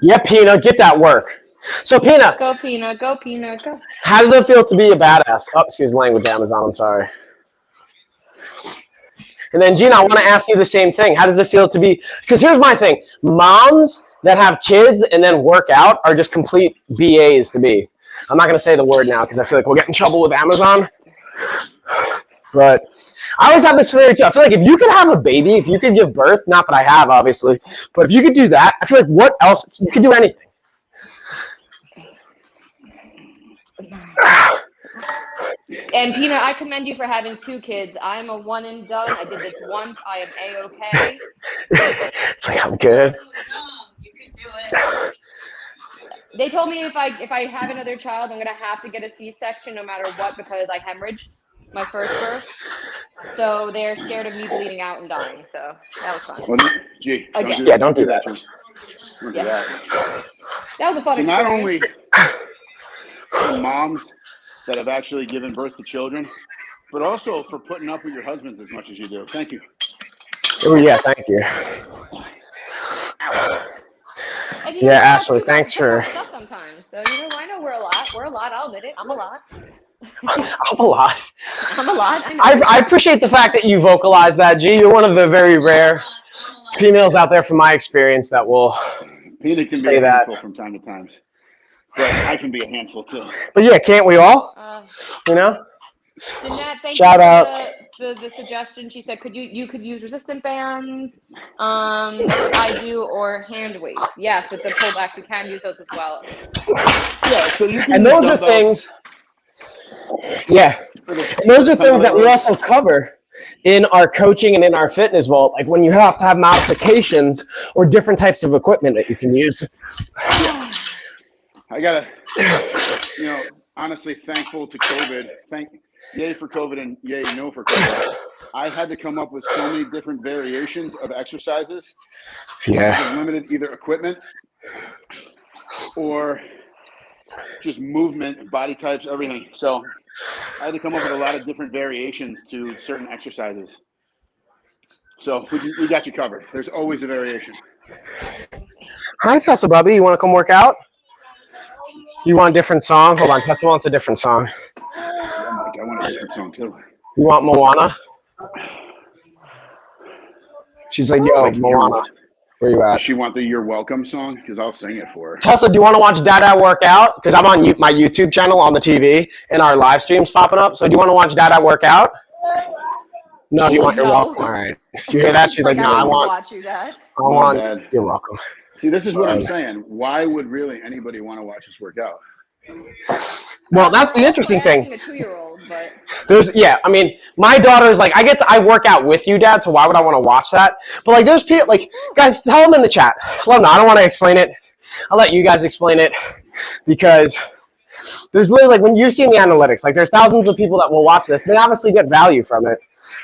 Speaker 1: Yeah, Pina, get that work. So, Pina.
Speaker 2: Go, Pina. Go, Pina. Go.
Speaker 1: How does it feel to be a badass? Oh, excuse the language, Amazon. I'm sorry. And then, Gina, I want to ask you the same thing. How does it feel to be – because here's my thing. Moms that have kids and then work out are just complete BAs to be. I'm not going to say the word now because I feel like we'll get in trouble with Amazon. But I always have this theory too. I feel like if you could have a baby, if you could give birth, not that I have, obviously, but if you could do that, I feel like what else? You could do anything.
Speaker 2: And Peanut, I commend you for having 2 kids. I'm a one and done. I did this once. I am A-okay.
Speaker 1: It's like, I'm good.
Speaker 4: You can do it.
Speaker 2: They told me if I have another child, I'm gonna have to get a C-section no matter what because I hemorrhaged my first birth. So they're scared of me bleeding out and dying. So that was fun.
Speaker 3: Well, gee,
Speaker 2: Again.
Speaker 1: Don't do that.
Speaker 3: Don't do
Speaker 2: Yeah.
Speaker 3: that.
Speaker 2: That was a fun
Speaker 3: So
Speaker 2: experience.
Speaker 3: not only for moms that have actually given birth to children, but also for putting up with your husbands as much as you do. Thank you.
Speaker 1: Oh yeah, thank you.
Speaker 2: And
Speaker 1: Yeah, Ashley, thanks for.
Speaker 2: Stuff sometimes. So I know we're a lot. We're a lot. I'll admit it. I'm a lot.
Speaker 1: I'm a lot.
Speaker 2: I'm a lot.
Speaker 1: I appreciate the fact that you vocalize that, G. You're one of the very rare females out there, from my experience, that will
Speaker 3: Peter can
Speaker 1: say
Speaker 3: be a
Speaker 1: that.
Speaker 3: handful from time to time, but I can be a handful too.
Speaker 1: But yeah, can't we all? You know.
Speaker 2: Jeanette, thank
Speaker 1: Shout
Speaker 2: you
Speaker 1: out.
Speaker 2: for the suggestion. She said, you could use resistant bands, that's what I do, or hand weights. Yes, with the pullbacks, you can use those as well.
Speaker 3: Yeah, so you can
Speaker 1: And
Speaker 3: use
Speaker 1: those are
Speaker 3: dumbbells.
Speaker 1: things. Yeah, and those are things that we also cover in our coaching and in our fitness vault, like when you have to have modifications or different types of equipment that you can use.
Speaker 3: I gotta, honestly, thankful to COVID. Yay for COVID and yay no for COVID. I had to come up with so many different variations of exercises.
Speaker 1: Yeah.
Speaker 3: Limited either equipment or just movement, body types, everything. So I had to come up with a lot of different variations to certain exercises. So we got you covered. There's always a variation.
Speaker 1: Hi, Tessa Bubby. You want to come work out? You want a different song? Hold on. Tessa wants a different song.
Speaker 3: Yeah, Mike, I want a different song too.
Speaker 1: You want Moana? She's like, yo, Moana. Where you at?
Speaker 3: Does she want the "You're Welcome" song? Because I'll sing it for her.
Speaker 1: Tessa, do you want to watch Dada work out? Because I'm on my YouTube channel on the TV, and our live stream's popping up. So do you want to watch Dada work out? No, you want You're Welcome. All right. You hear that? She's like, no, I want You're Welcome.
Speaker 3: See, this is what I'm saying. Why would really anybody want to watch us work out?
Speaker 1: Well, that's the interesting thing.
Speaker 2: A 2-year-old, but
Speaker 1: I mean, my daughter's like, I work out with you, Dad, so why would I want to watch that? But like, there's people, like, guys, tell them in the chat. Let them know. I don't want to explain it. I'll let you guys explain it, because there's literally, like, when you're seeing the analytics, like, there's thousands of people that will watch this. They obviously get value from it.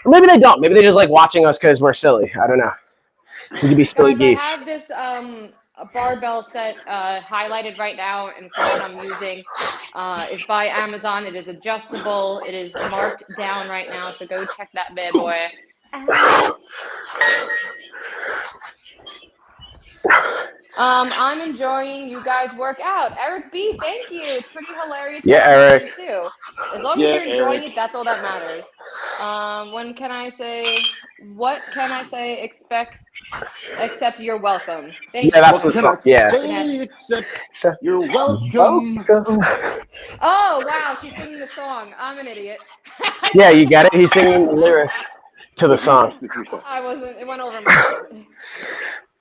Speaker 1: Or maybe they don't. Maybe they just like watching us because we're silly. I don't know. We could be silly geese.
Speaker 2: I have this a barbell set highlighted right now, and for what I'm using is by Amazon. It is adjustable. It is marked down right now, so go check that bad boy out. I'm enjoying you guys work out. Eric B, thank you. It's pretty hilarious.
Speaker 1: Yeah, Eric.
Speaker 2: Too. As long as you're enjoying it, that's all that matters. What can I say? Except you're welcome. Thank you.
Speaker 1: That's what's up. Yeah.
Speaker 3: Except you're welcome.
Speaker 2: Oh, wow. She's singing the song. I'm an idiot.
Speaker 1: Yeah, you get it? He's singing the lyrics to the song.
Speaker 2: It went over my head.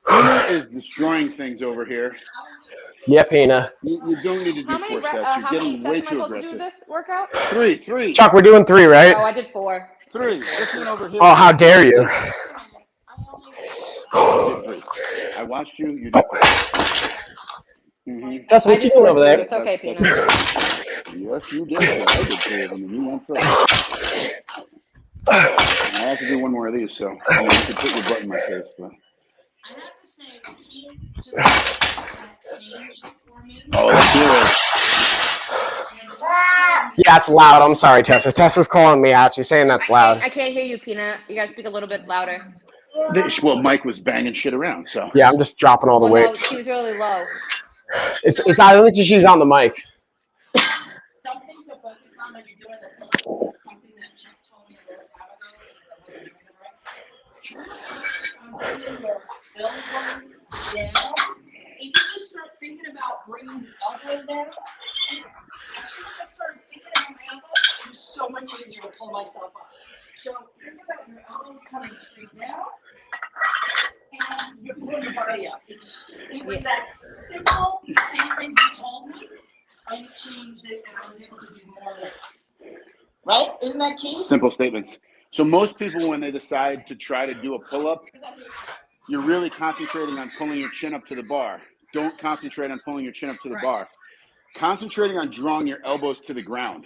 Speaker 3: Pina is destroying things over here.
Speaker 1: Yeah, Pina.
Speaker 3: You don't need to do 4 sets. You're getting way too aggressive.
Speaker 2: Do this workout?
Speaker 3: 3.
Speaker 1: Chuck, we're doing 3, right?
Speaker 2: Oh, I did 4.
Speaker 3: 3. This one over here.
Speaker 1: Oh, how dare you?
Speaker 3: I watched you. You did 4.
Speaker 1: That's what you doing over there.
Speaker 2: It's okay, Pina.
Speaker 3: Yes, you did. I did 3 of them, and you went first. I have to do one more of these, so you could put your butt in my face, but.
Speaker 4: I have to say, the key to that change for me.
Speaker 3: Oh, let's hear it.
Speaker 1: Yeah, it's loud. I'm sorry, Tessa. Tessa's calling me out. She's saying that's loud.
Speaker 2: I can't hear you, Peanut. You gotta speak a little bit louder.
Speaker 3: Well, Mike was banging shit around, so.
Speaker 1: Yeah, I'm just dropping all the weights.
Speaker 2: No, she was really low.
Speaker 1: It's I don't think she's on the mic.
Speaker 4: Something to focus on when you're doing the pull-ups, something that Chuck told me a long time ago, because I wasn't doing it right. If you focus on bringing your elbows down, if you just start thinking about bringing the elbows down, as soon as I started thinking about my elbows, it was so much easier to pull myself up. So think about your elbows coming straight down, and you're pulling your body up. It was that simple statement you told me, and it changed it, and I was able to do more lifts. Right? Isn't that key?
Speaker 3: Simple statements. So most people, when they decide to try to do a pull-up, you're really concentrating on pulling your chin up to the bar. Don't concentrate on pulling your chin up to the bar. Concentrating on drawing your elbows to the ground.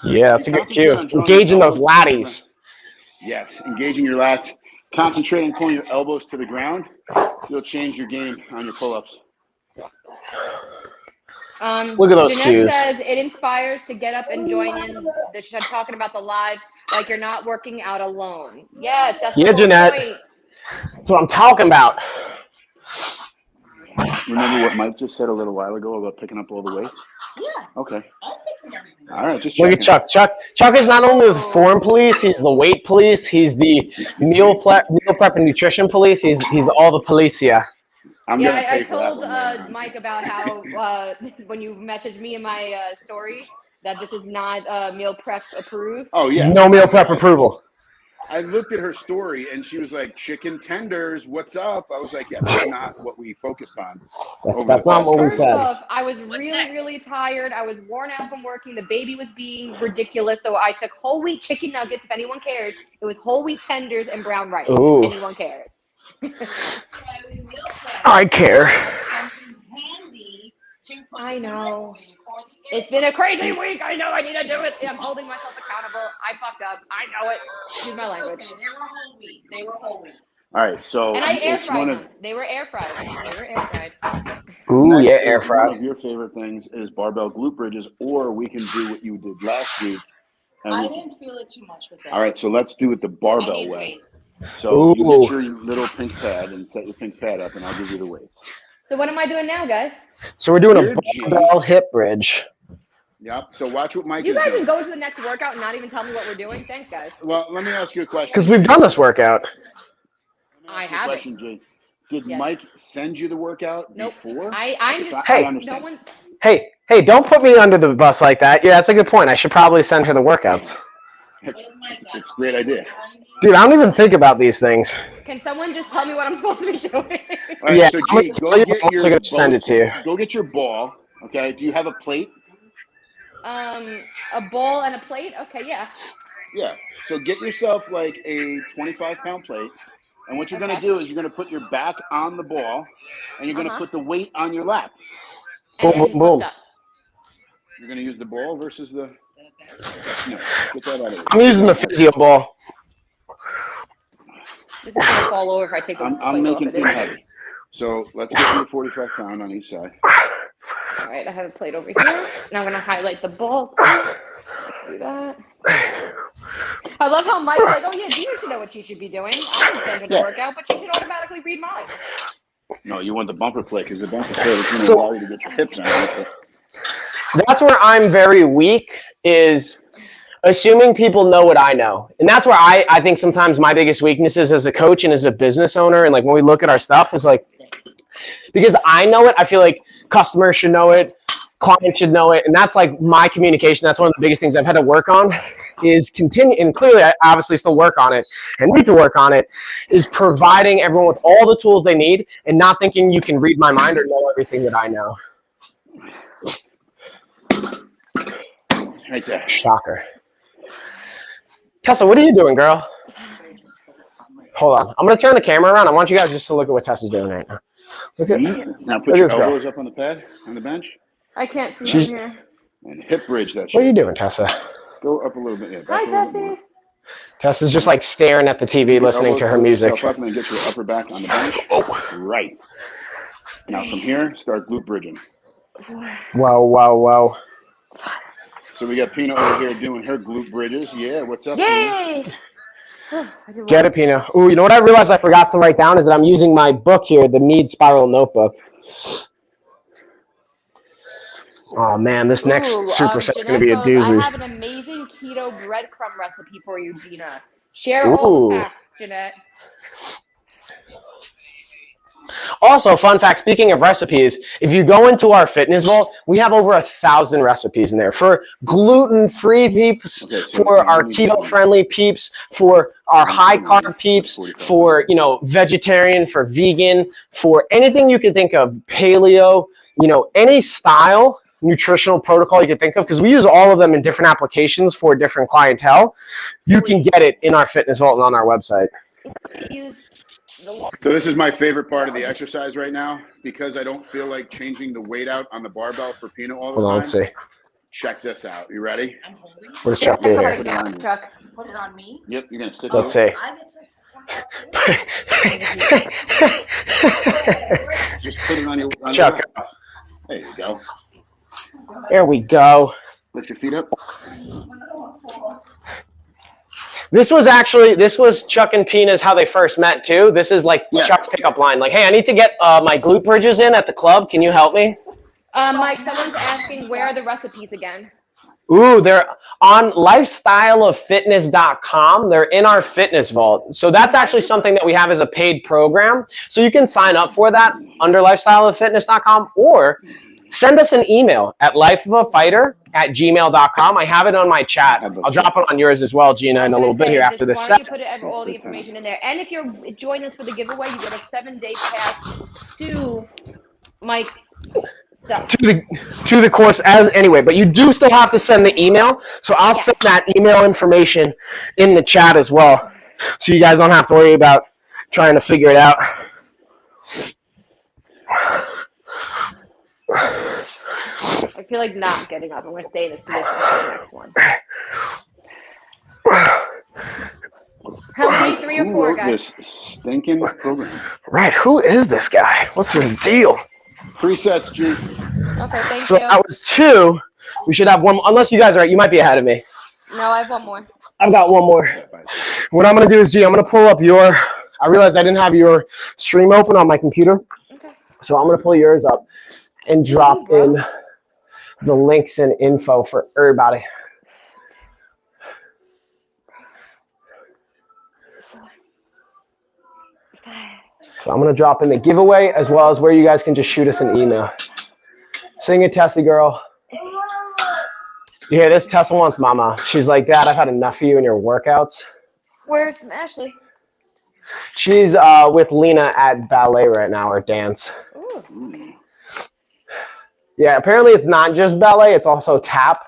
Speaker 1: Yeah, that's a good cue. Engaging those latties.
Speaker 3: Yes, engaging your lats. Concentrating on pulling your elbows to the ground. You'll change your game on your pull-ups.
Speaker 1: Look at those
Speaker 2: Jeanette
Speaker 1: cues.
Speaker 2: says it inspires to get up and join in. I'm talking about the live, like you're not working out alone. Yes, that's the whole
Speaker 1: Jeanette.
Speaker 2: point.
Speaker 1: That's what I'm talking about.
Speaker 3: Remember what Mike just said a little while ago about picking up all the weights?
Speaker 4: Yeah.
Speaker 3: Okay.
Speaker 4: I'm picking everything.
Speaker 3: All right, just
Speaker 1: Look
Speaker 3: checking.
Speaker 1: at Chuck. Chuck is not only the form police, he's the weight police, he's the meal prep and nutrition police, he's all the police, yeah.
Speaker 2: I told Mike about how when you messaged me in my story that this is not meal prep approved.
Speaker 3: Oh, yeah.
Speaker 1: No meal prep approval.
Speaker 3: I looked at her story and she was like, chicken tenders, what's up? I was like, yeah, that's not what we focused on.
Speaker 1: That's not what we
Speaker 2: First
Speaker 1: said.
Speaker 2: off, I was really tired. I was worn out from working. The baby was being ridiculous. So I took whole wheat chicken nuggets, if anyone cares. It was whole wheat tenders and brown rice,
Speaker 1: Ooh.
Speaker 2: if anyone cares.
Speaker 4: That's why we meal prep.
Speaker 1: I care.
Speaker 4: Something handy to put
Speaker 2: I know.
Speaker 4: in or the
Speaker 2: It's been a crazy week. I know I need to do it. I'm holding myself accountable. I fucked up. I know it. Excuse my language.
Speaker 4: Okay, they were whole wheat. They were whole wheat.
Speaker 3: All right, so
Speaker 2: And I air
Speaker 3: it's
Speaker 2: fried
Speaker 3: one
Speaker 2: them. They were air fried.
Speaker 1: Ooh,
Speaker 3: next
Speaker 1: yeah,
Speaker 3: is
Speaker 1: air
Speaker 3: one
Speaker 1: fried.
Speaker 3: of your favorite things is barbell glute bridges, or we can do what you did last week. And
Speaker 4: I
Speaker 3: we-
Speaker 4: didn't feel it too much with that.
Speaker 3: all right, so let's do it the
Speaker 4: I
Speaker 3: barbell
Speaker 4: need
Speaker 3: way.
Speaker 4: weights.
Speaker 3: So you
Speaker 1: Ooh.
Speaker 3: get your little pink pad and set your pink pad up, and I'll give you the weights.
Speaker 2: So what am I doing now, guys?
Speaker 1: So we're doing
Speaker 3: Here,
Speaker 1: a
Speaker 3: G.
Speaker 1: barbell hip bridge.
Speaker 3: Yep. So watch what Mike
Speaker 2: You
Speaker 3: is
Speaker 2: guys
Speaker 3: doing.
Speaker 2: just go to the next workout and not even tell me what we're doing? Thanks, guys.
Speaker 3: Well, let me ask you a question.
Speaker 1: Because we've done this workout.
Speaker 3: Let me ask
Speaker 2: I
Speaker 3: you a
Speaker 2: haven't.
Speaker 3: question, Jay. Did
Speaker 2: Yes.
Speaker 3: Mike send you the workout
Speaker 2: Nope.
Speaker 3: before?
Speaker 2: I'm
Speaker 3: Okay,
Speaker 2: just
Speaker 3: so I
Speaker 1: Hey.
Speaker 3: understand.
Speaker 2: no one.
Speaker 1: Hey, don't put me under the bus like that. Yeah, that's a good point. I should probably send her the workouts.
Speaker 3: It's a great idea.
Speaker 1: Dude, I don't even think about these things.
Speaker 2: Can someone just tell me what I'm supposed to be doing?
Speaker 3: All right,
Speaker 1: Yeah,
Speaker 3: so
Speaker 1: I'm
Speaker 3: G,
Speaker 1: gonna
Speaker 3: go
Speaker 1: tell you,
Speaker 3: get
Speaker 1: I'm also
Speaker 3: your
Speaker 1: gonna send it to you.
Speaker 3: Go get your ball. Okay. Do you have a plate?
Speaker 2: A bowl and a plate. Okay, yeah.
Speaker 3: Yeah. So get yourself like a 25-pound plate, and what you're gonna do is you're gonna put your back on the ball, and you're gonna put the weight on your lap.
Speaker 1: Boom,
Speaker 2: And
Speaker 1: boom, boom.
Speaker 2: up.
Speaker 3: You're gonna use the ball versus the. No, get that out of it.
Speaker 1: I'm using the physio ball.
Speaker 2: This is gonna fall over if I take the
Speaker 3: I'm
Speaker 2: plate off
Speaker 3: making
Speaker 2: of
Speaker 3: it
Speaker 2: it.
Speaker 3: heavy. So let's get you a 45-pound on each side.
Speaker 2: All right, I have a plate over here. Now I'm gonna highlight the ball too. Let's do that. I love how Mike's like, "Oh yeah, Gina should know what she should be doing. I didn't send her the
Speaker 3: Yeah.
Speaker 2: workout, but she should automatically read mine."
Speaker 3: No, you want the bumper plate because the bumper plate is going to
Speaker 1: So-
Speaker 3: allow you to get your hips on.
Speaker 1: That's where I'm very weak, is assuming people know what I know. And that's where I think sometimes my biggest weakness is as a coach and as a business owner. And like when we look at our stuff, is like, because I know it, I feel like customers should know it, clients should know it. And that's like my communication. That's one of the biggest things I've had to work on is continue. And clearly I obviously still work on it and need to work on it, is providing everyone with all the tools they need and not thinking you can read my mind or know everything that I know.
Speaker 3: Right there.
Speaker 1: Shocker. Tessa, what are you doing, girl? Hold on. I'm going to turn the camera around. I want you guys just to look at what Tessa's doing right now. Look at
Speaker 3: Now
Speaker 1: Look
Speaker 3: put
Speaker 1: at
Speaker 3: your
Speaker 1: this girl.
Speaker 3: elbows up on the pad, on the bench,
Speaker 2: I can't see
Speaker 1: She's-
Speaker 2: in here.
Speaker 3: and hip bridge that
Speaker 1: What are you
Speaker 3: shit.
Speaker 1: doing, Tessa?
Speaker 3: Go up a little bit. Yeah,
Speaker 2: Hi,
Speaker 3: back a little bit more.
Speaker 2: Tessie.
Speaker 1: Tessa's just like staring at the TV,
Speaker 3: Your
Speaker 1: listening to
Speaker 3: elbows,
Speaker 1: her
Speaker 3: lift
Speaker 1: music.
Speaker 3: yourself up and then get your upper back on the bench. Right. Now from here, start glute bridging.
Speaker 1: Whoa, whoa, whoa.
Speaker 3: So we got Pina over here doing her glute bridges. Yeah, what's up, Pina?
Speaker 2: Yay! I did
Speaker 1: Get
Speaker 2: well.
Speaker 1: it, Pina. Ooh, you know what I realized I forgot to write down is that I'm using my book here, the Mead Spiral Notebook. Oh, man, this next
Speaker 2: Ooh,
Speaker 1: superset's going
Speaker 2: Jeanette
Speaker 1: to be a
Speaker 2: goes, I
Speaker 1: doozy.
Speaker 2: have an amazing keto breadcrumb recipe for you, Gina. Share all
Speaker 1: Ooh.
Speaker 2: the facts, Jeanette.
Speaker 1: Also, fun fact, speaking of recipes, if you go into our fitness vault, we have over 1,000 recipes in there for gluten-free peeps,
Speaker 3: Okay, so
Speaker 1: for our
Speaker 3: you need
Speaker 1: keto-friendly peeps, for our
Speaker 3: need
Speaker 1: high-carb
Speaker 3: some
Speaker 1: peeps,
Speaker 3: 45
Speaker 1: for, you know, vegetarian, for vegan, for anything you can think of, paleo, you know, any style nutritional protocol you can think of, because we use all of them in different applications for different clientele. You can get it in our fitness vault and on our website.
Speaker 3: So this is my favorite part of the exercise right now, because I don't feel like changing the weight out on the barbell for Peanut all the
Speaker 1: Hold on,
Speaker 3: time.
Speaker 1: let's see.
Speaker 3: Check this out. You ready?
Speaker 4: I'm holding.
Speaker 1: What does Chuck do here?
Speaker 3: Put it on you.
Speaker 2: Chuck.
Speaker 4: Put it on me.
Speaker 3: Yep, you're gonna sit
Speaker 1: Let's
Speaker 3: here.
Speaker 1: see.
Speaker 4: I get to.
Speaker 3: Just put it on your
Speaker 1: Chuck.
Speaker 3: lap. There you go.
Speaker 1: There we go.
Speaker 3: Lift your feet up.
Speaker 1: This was Chuck and Pina's how they first met too. This is like Chuck's pickup line. Like, hey, I need to get my glute bridges in at the club. Can you help me?
Speaker 2: Mike, someone's asking where are the recipes again?
Speaker 1: Ooh, they're on lifestyleoffitness.com. They're in our fitness vault. So that's actually something that we have as a paid program. So you can sign up for that under lifestyleoffitness.com, or send us an email at lifeofafighter@gmail.com. I have it on my chat. I'll drop it on yours as well, Gina, in a little bit here after this
Speaker 2: Why
Speaker 1: set.
Speaker 2: don't you put all the information in there? And if you're joining us for the giveaway, you get a 7-day pass to Mike's stuff.
Speaker 1: To the course anyway, but you do still have to send the email. So I'll send that email information in the chat as well, so you guys don't have to worry about trying to figure it out.
Speaker 2: I feel like not getting up. I'm going to stay in this position for the next one. How many? 3 or 4, guys?
Speaker 3: This stinking program.
Speaker 1: Right. Who is this guy? What's his deal?
Speaker 3: 3 sets, G.
Speaker 2: Okay, thank
Speaker 1: So
Speaker 2: you.
Speaker 1: that was 2. We should have one. Unless you guys are, you might be ahead of me.
Speaker 2: No, I have one more.
Speaker 1: I've got one more. What I'm going to do is, G, I'm going to pull up your, I realized I didn't have your stream open on my computer.
Speaker 2: Okay.
Speaker 1: So I'm going to pull yours up and drop in the links and info for everybody. So I'm going to drop in the giveaway as well as where you guys can just shoot us an email. Sing it, Tessie girl. You hear this? Tessa wants mama. She's like, Dad, I've had enough of you and your workouts.
Speaker 2: Where's Ashley?
Speaker 1: She's with Lena at ballet right now, or dance.
Speaker 2: Ooh.
Speaker 1: Yeah, apparently it's not just ballet, it's also tap.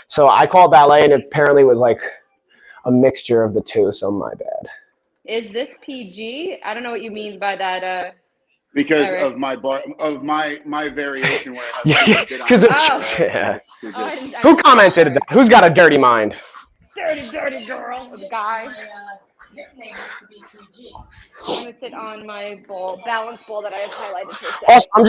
Speaker 1: So I call it ballet, and it apparently was like a mixture of the two, so my bad.
Speaker 2: Is this PG? I don't know what you mean by that.
Speaker 3: Because
Speaker 2: Eric.
Speaker 3: of my my variation where I have
Speaker 1: Yeah,
Speaker 3: to sit on
Speaker 1: because
Speaker 3: it.
Speaker 1: yeah.
Speaker 3: It's
Speaker 1: Who commented that? Who's got a dirty mind?
Speaker 2: Dirty girl, guy.
Speaker 4: My nickname used to be PG.
Speaker 2: I'm gonna sit on my balance ball that I have highlighted for a second.
Speaker 1: Also, I'm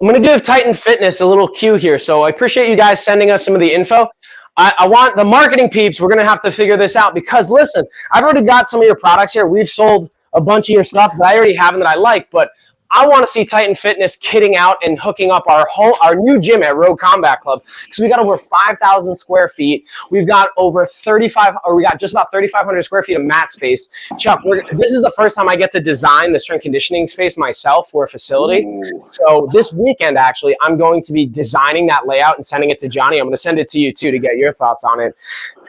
Speaker 1: gonna give Titan Fitness a little cue here. So I appreciate you guys sending us some of the info. I want the marketing peeps. We're gonna have to figure this out, because listen, I've already got some of your products here. We've sold a bunch of your stuff that I already have and that I like, but I want to see Titan Fitness kitting out and hooking up our new gym at Rogue Combat Club, because we got over 5,000 square feet. We've got over just about 3,500 square feet of mat space. Chuck, this is the first time I get to design the strength conditioning space myself for a facility.
Speaker 3: Ooh.
Speaker 1: So this weekend, actually, I'm going to be designing that layout and sending it to Johnny. I'm going to send it to you too to get your thoughts on it.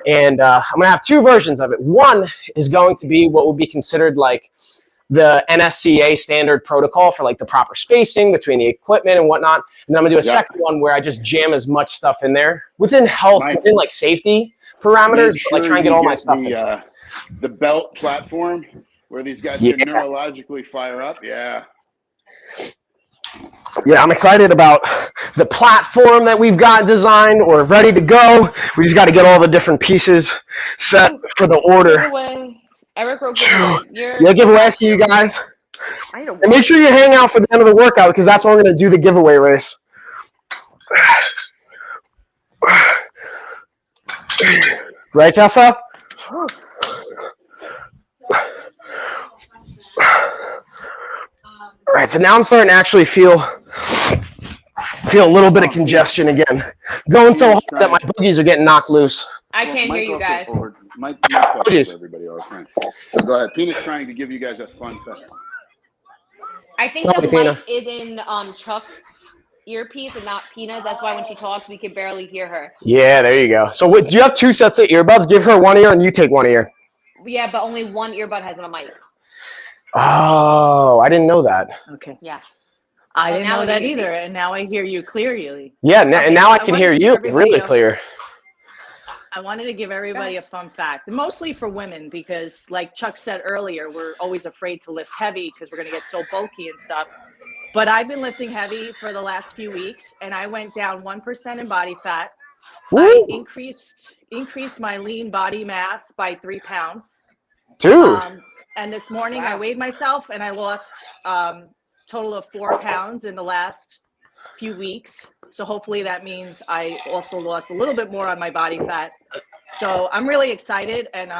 Speaker 1: And I'm going to have 2 versions of it. One is going to be what would be considered like the NSCA standard protocol for like the proper spacing between the equipment and whatnot. And then I'm gonna do a second one where I just jam as much stuff in there within health, within like safety parameters,
Speaker 3: Sure,
Speaker 1: but like try and get all my stuff in.
Speaker 3: The belt platform where these guys can neurologically fire up. Yeah.
Speaker 1: Yeah, I'm excited about the platform that we've got designed or ready to go. We just got to get all the different pieces set for the order.
Speaker 2: Giveaway. Eric wrote giveaway.
Speaker 1: Yeah, giveaway to you guys. And make sure you hang out for the end of the workout, because that's when we're going to do the giveaway race. Right, Tessa? All right, so now I'm starting to actually feel a little bit of congestion again. Going so hard that my boogies are getting knocked loose.
Speaker 2: I can't hear you guys.
Speaker 3: Mike everybody all the time. So go ahead. Peanut's trying to give you guys a fun fact.
Speaker 2: I think
Speaker 1: Tell
Speaker 2: the
Speaker 1: me, Tina.
Speaker 2: mic is in Chuck's earpiece and not Pina's. That's why when she talks, we can barely hear her.
Speaker 1: Yeah, there you go. So do you have 2 sets of earbuds? Give her one ear and you take one ear.
Speaker 2: Yeah, but only one earbud has a mic.
Speaker 1: Oh, I didn't know that.
Speaker 5: Okay.
Speaker 2: Yeah.
Speaker 5: I
Speaker 2: So
Speaker 5: didn't
Speaker 2: now
Speaker 5: know
Speaker 2: we
Speaker 5: that
Speaker 2: can hear
Speaker 5: either, and now I hear you clearly.
Speaker 1: Yeah,
Speaker 5: Okay,
Speaker 1: and now I can
Speaker 5: wanted
Speaker 1: hear
Speaker 5: to give
Speaker 1: you
Speaker 5: everybody
Speaker 1: really
Speaker 5: a-
Speaker 1: clear.
Speaker 5: I wanted to give everybody a fun fact, mostly for women, because like Chuck said earlier, we're always afraid to lift heavy because we're going to get so bulky and stuff. But I've been lifting heavy for the last few weeks, and I went down 1% in body fat.
Speaker 1: Woo.
Speaker 5: I increased my lean body mass by 3 pounds.
Speaker 1: Dude.
Speaker 5: And this morning I
Speaker 2: Wow.
Speaker 5: weighed myself and I lost total of 4 pounds in the last few weeks. So hopefully that means I also lost a little bit more on my body fat. So I'm really excited, and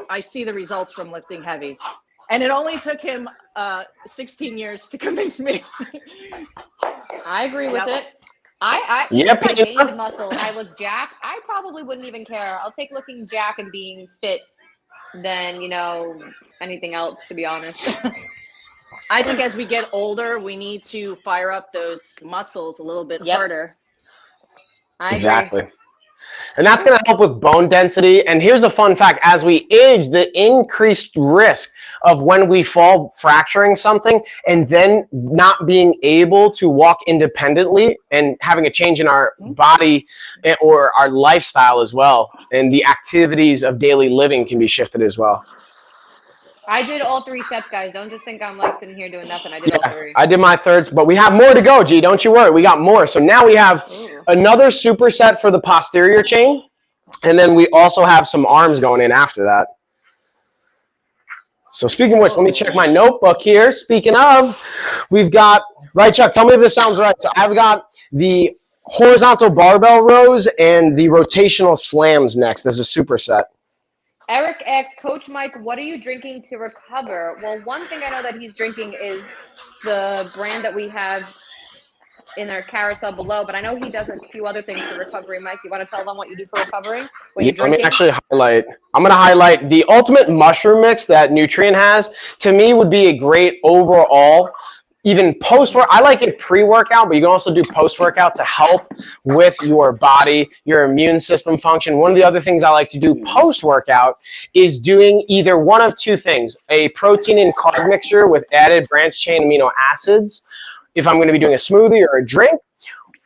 Speaker 5: I see the results from lifting heavy. And it only took him 16 years to convince me.
Speaker 2: I agree with
Speaker 5: Yep.
Speaker 2: it. I
Speaker 1: Yep,
Speaker 2: if I
Speaker 1: Pina.
Speaker 2: gained muscle, I was jacked, I probably wouldn't even care. I'll take looking jacked and being fit than, anything else, to be honest.
Speaker 5: I think as we get older, we need to fire up those muscles a little bit
Speaker 2: Yep.
Speaker 5: harder.
Speaker 2: I agree.
Speaker 1: Exactly. And that's going to help with bone density. And here's a fun fact. As we age, the increased risk of when we fall fracturing something and then not being able to walk independently and having a change in our body or our lifestyle as well. And the activities of daily living can be shifted as well.
Speaker 2: I did all 3 sets, guys. Don't just think I'm like sitting here doing nothing. I did all 3.
Speaker 1: I did my thirds, but we have more to go, G. Don't you worry. We got more. So now we have another superset for the posterior chain. And then we also have some arms going in after that. So speaking of which, let me check my notebook here. Speaking of, we've got, right, Chuck, tell me if this sounds right. So I've got the horizontal barbell rows and the rotational slams next as a superset.
Speaker 2: Eric asks, Coach Mike, what are you drinking to recover? Well, one thing I know that he's drinking is the brand that we have in our carousel below, but I know he does a few other things for recovery. Mike, you want to tell them what you do for recovering? What you're
Speaker 1: Let me
Speaker 2: drinking?
Speaker 1: actually highlight. I'm going to highlight the ultimate mushroom mix that Nutrient has. To me, would be a great overall. Even post-work, I like it pre-workout, but you can also do post-workout to help with your body, your immune system function. One of the other things I like to do post-workout is doing either one of 2 things, a protein and carb mixture with added branched chain amino acids, if I'm going to be doing a smoothie or a drink,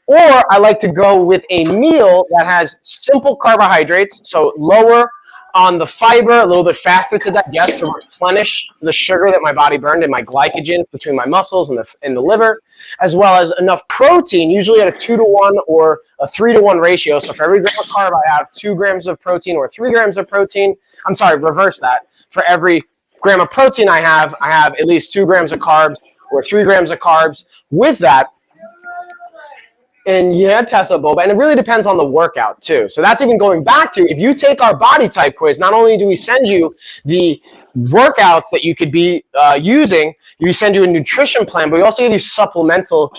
Speaker 1: or I like to go with a meal that has simple carbohydrates, so lower on the fiber, a little bit faster to digest to replenish the sugar that my body burned in my glycogen between my muscles and the liver, as well as enough protein, usually at a 2-to-1 or a 3-to-1 ratio. So for every gram of carb, I have 2 grams of protein or 3 grams of protein. I'm sorry, reverse that. For every gram of protein I have at least 2 grams of carbs or 3 grams of carbs. With that, and yeah, Tessa Boba, and it really depends on the workout too. So that's even going back to, if you take our body type quiz, not only do we send you the workouts that you could be using, we send you a nutrition plan, but we also give you supplemental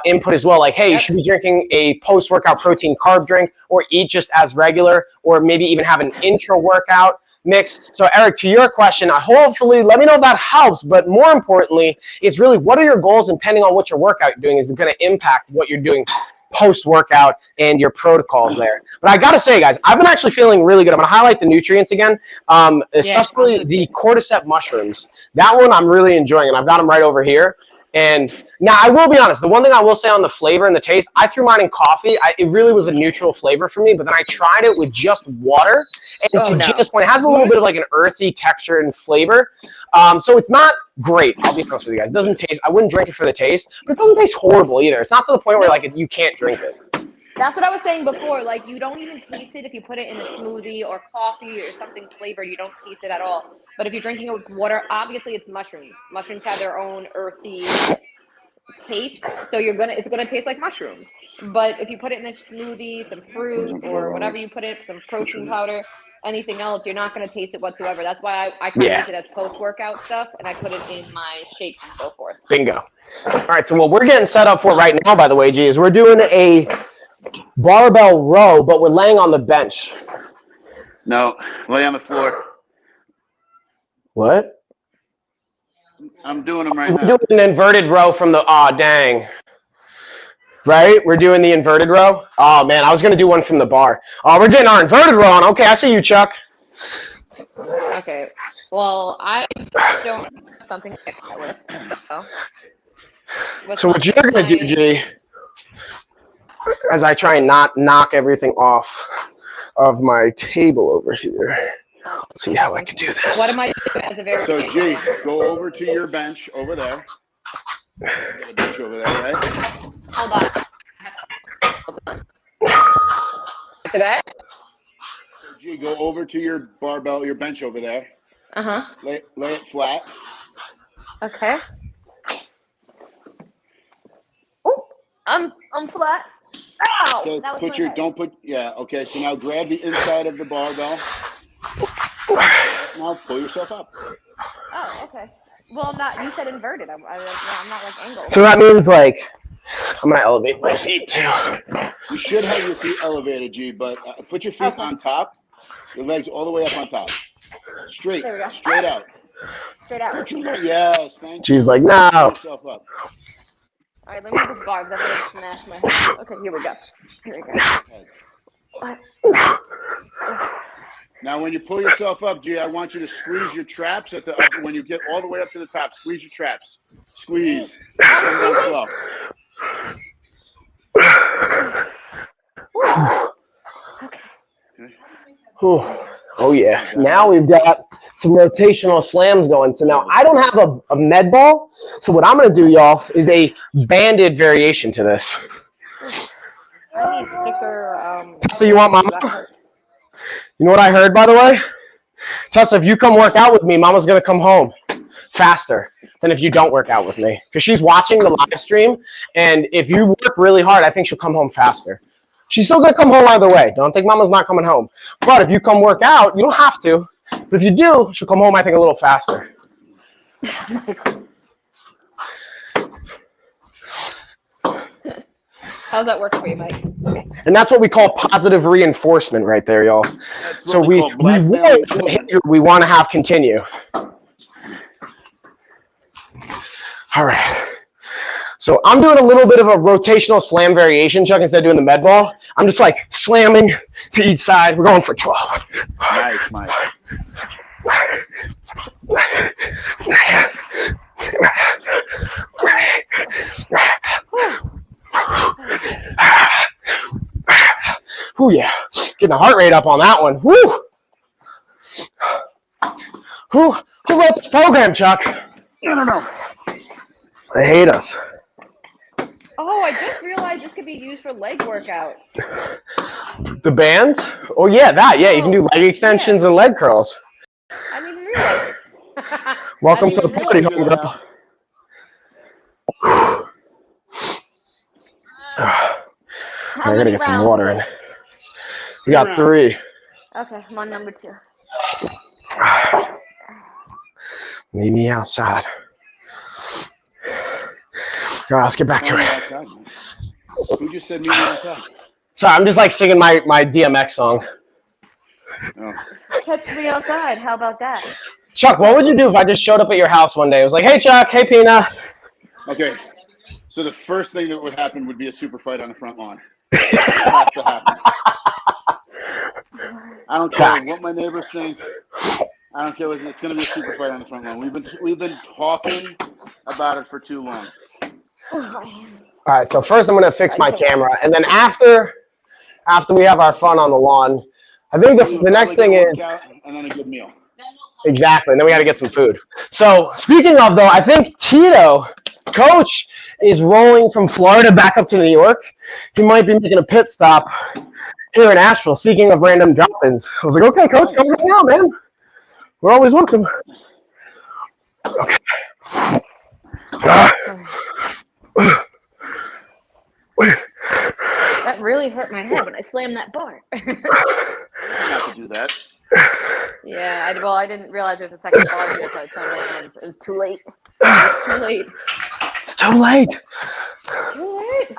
Speaker 1: input as well. Like, hey, you should be drinking a post-workout protein carb drink, or eat just as regular, or maybe even have an intra-workout mix. So Eric, to your question, hopefully, let me know if that helps, but more importantly, it's really what are your goals, and depending on what your workout you're doing is going to impact what you're doing post-workout and your protocols there. But I gotta say, guys, I've been actually feeling really good. I'm gonna highlight the nutrients again, especially the Cordyceps mushrooms. That one I'm really enjoying, and I've got them right over here. And now I will be honest, the one thing I will say on the flavor and the taste, I threw mine in coffee. It really was a neutral flavor for me, but then I tried it with just water. And to Gina's point, it has a little bit of like an earthy texture and flavor. So it's not great, I'll be honest with you guys. It doesn't taste, I wouldn't drink it for the taste, but it doesn't taste horrible either. It's not to the point where like you can't drink it.
Speaker 2: That's what I was saying before. Like, you don't even taste it if you put it in a smoothie or coffee or something flavored. You don't taste it at all. But if you're drinking it with water, obviously it's mushrooms. Mushrooms have their own earthy taste, so it's gonna taste like mushrooms. But if you put it in a smoothie, some fruit or whatever you put it, some protein powder, anything else, you're not gonna taste it whatsoever. That's why I kind of use it as post-workout stuff, and I put it in my shakes and so forth.
Speaker 1: Bingo. All right, so what we're getting set up for right now, by the way, G, is we're doing a barbell row, but we're laying on the bench.
Speaker 3: No, lay on the floor.
Speaker 1: What?
Speaker 3: I'm doing them right
Speaker 1: We're
Speaker 3: now.
Speaker 1: doing an inverted row from the, dang. Right? We're doing the inverted row. Oh, man, I was going to do one from the bar. Oh, we're getting our inverted row on. Okay, I see you, Chuck.
Speaker 2: Okay. Well, I don't have something to get with.
Speaker 1: So what you're going to do, G, as I try and not knock everything off of my table over here. Let's see how I can do this.
Speaker 2: What am I doing as a variation?
Speaker 3: So, G, go over to your bench over there. You got a bench over there, right?
Speaker 2: Hold on. Today?
Speaker 3: So, G, go over to your barbell, your bench over there.
Speaker 2: Uh-huh.
Speaker 3: Lay it flat.
Speaker 2: Okay. Oh, I'm flat. Ow!
Speaker 3: Okay,
Speaker 2: That was
Speaker 3: put
Speaker 2: my
Speaker 3: your,
Speaker 2: head.
Speaker 3: don't put, yeah, okay, so now grab the inside of the barbell. Now pull yourself up.
Speaker 2: Oh, okay. Well, I'm not. You said inverted. I'm not like angled.
Speaker 1: So that means, like, I'm going to elevate my feet, too.
Speaker 3: You should have your feet elevated, G, but put your feet on top. Your legs all the way up on top. Straight.
Speaker 2: There we go.
Speaker 3: Straight out.
Speaker 2: Straight out.
Speaker 3: Put your leg, yes, thank you.
Speaker 1: G's like,
Speaker 3: Pull
Speaker 1: no.
Speaker 3: yourself up.
Speaker 2: All right, let me get this bar because that's going to smash my head. Okay, here we go. Here we go. What?
Speaker 3: Now, when you pull yourself up, G, I want you to squeeze your traps at the when you get all the way up to the top. Squeeze your traps. Squeeze. And go slow.
Speaker 1: Oh, yeah. Now we've got some rotational slams going. So now I don't have a med ball. So what I'm going to do, y'all, is a banded variation to this.
Speaker 2: I need thicker.
Speaker 1: So you want
Speaker 2: that
Speaker 1: mama?
Speaker 2: hurts.
Speaker 1: You know what I heard, by the way? Tessa, if you come work out with me, mama's going to come home faster than if you don't work out with me. Because she's watching the live stream, and if you work really hard, I think she'll come home faster. She's still going to come home either way. Don't think mama's not coming home. But if you come work out, you don't have to. But if you do, she'll come home, I think, a little faster.
Speaker 2: How's that work for you, Mike?
Speaker 1: And that's what we call positive reinforcement right there, y'all.
Speaker 3: That's
Speaker 1: So
Speaker 3: what
Speaker 1: we
Speaker 3: call black
Speaker 1: want
Speaker 3: belly
Speaker 1: the
Speaker 3: movement.
Speaker 1: behavior we want to have continue. All right. So I'm doing a little bit of a rotational slam variation, Chuck, instead of doing the med ball. I'm just like slamming to each side. We're going for 12.
Speaker 3: Nice, Mike.
Speaker 1: Ooh, yeah. Getting the heart rate up on that one. Woo! Who wrote this program, Chuck?
Speaker 3: I don't know.
Speaker 1: They hate us.
Speaker 2: Oh, I just realized this could be used for leg workouts.
Speaker 1: The bands? Oh, yeah, that. Yeah, you can do leg extensions and leg curls.
Speaker 2: I didn't even realize.
Speaker 1: Welcome
Speaker 2: I
Speaker 1: to the
Speaker 2: didn't
Speaker 1: party,
Speaker 2: even realize.
Speaker 1: homegirl.
Speaker 2: How
Speaker 1: I gotta
Speaker 2: many
Speaker 1: get some
Speaker 2: rounds
Speaker 1: water
Speaker 2: is
Speaker 1: in.
Speaker 2: this?
Speaker 1: We got 3.
Speaker 2: Okay, I'm on number 2.
Speaker 1: Meet me outside. All right, let's get back to it.
Speaker 3: Outside. Who just said meet me outside?
Speaker 1: Sorry, I'm just like singing my DMX song.
Speaker 3: Oh.
Speaker 2: Catch me outside. How about that?
Speaker 1: Chuck, what would you do if I just showed up at your house one day? It was like, hey, Chuck, hey, Pina.
Speaker 3: Okay, so the first thing that would happen would be a super fight on the front lawn. It has to happen. I don't care what my neighbors think. I don't care what it's going to be a super fight on the front lawn. We've been talking about it for too long.
Speaker 1: All right, so first I'm going to fix my camera, and then after we have our fun on the lawn, I think the next thing is
Speaker 3: and then a good meal.
Speaker 1: exactly, and then we got to get some food. So speaking of though, I think Tito, Coach, is rolling from Florida back up to New York. He might be making a pit stop here in Asheville. Speaking of random drop-ins, I was like, okay, Coach, come hang out, man. We're always welcome. Okay.
Speaker 2: That really hurt my head when I slammed that bar.
Speaker 3: Not to do that.
Speaker 2: Yeah, I didn't realize there's a second bar here until I turned around. It was too late. It was too late.
Speaker 1: It's too late.
Speaker 2: Too late.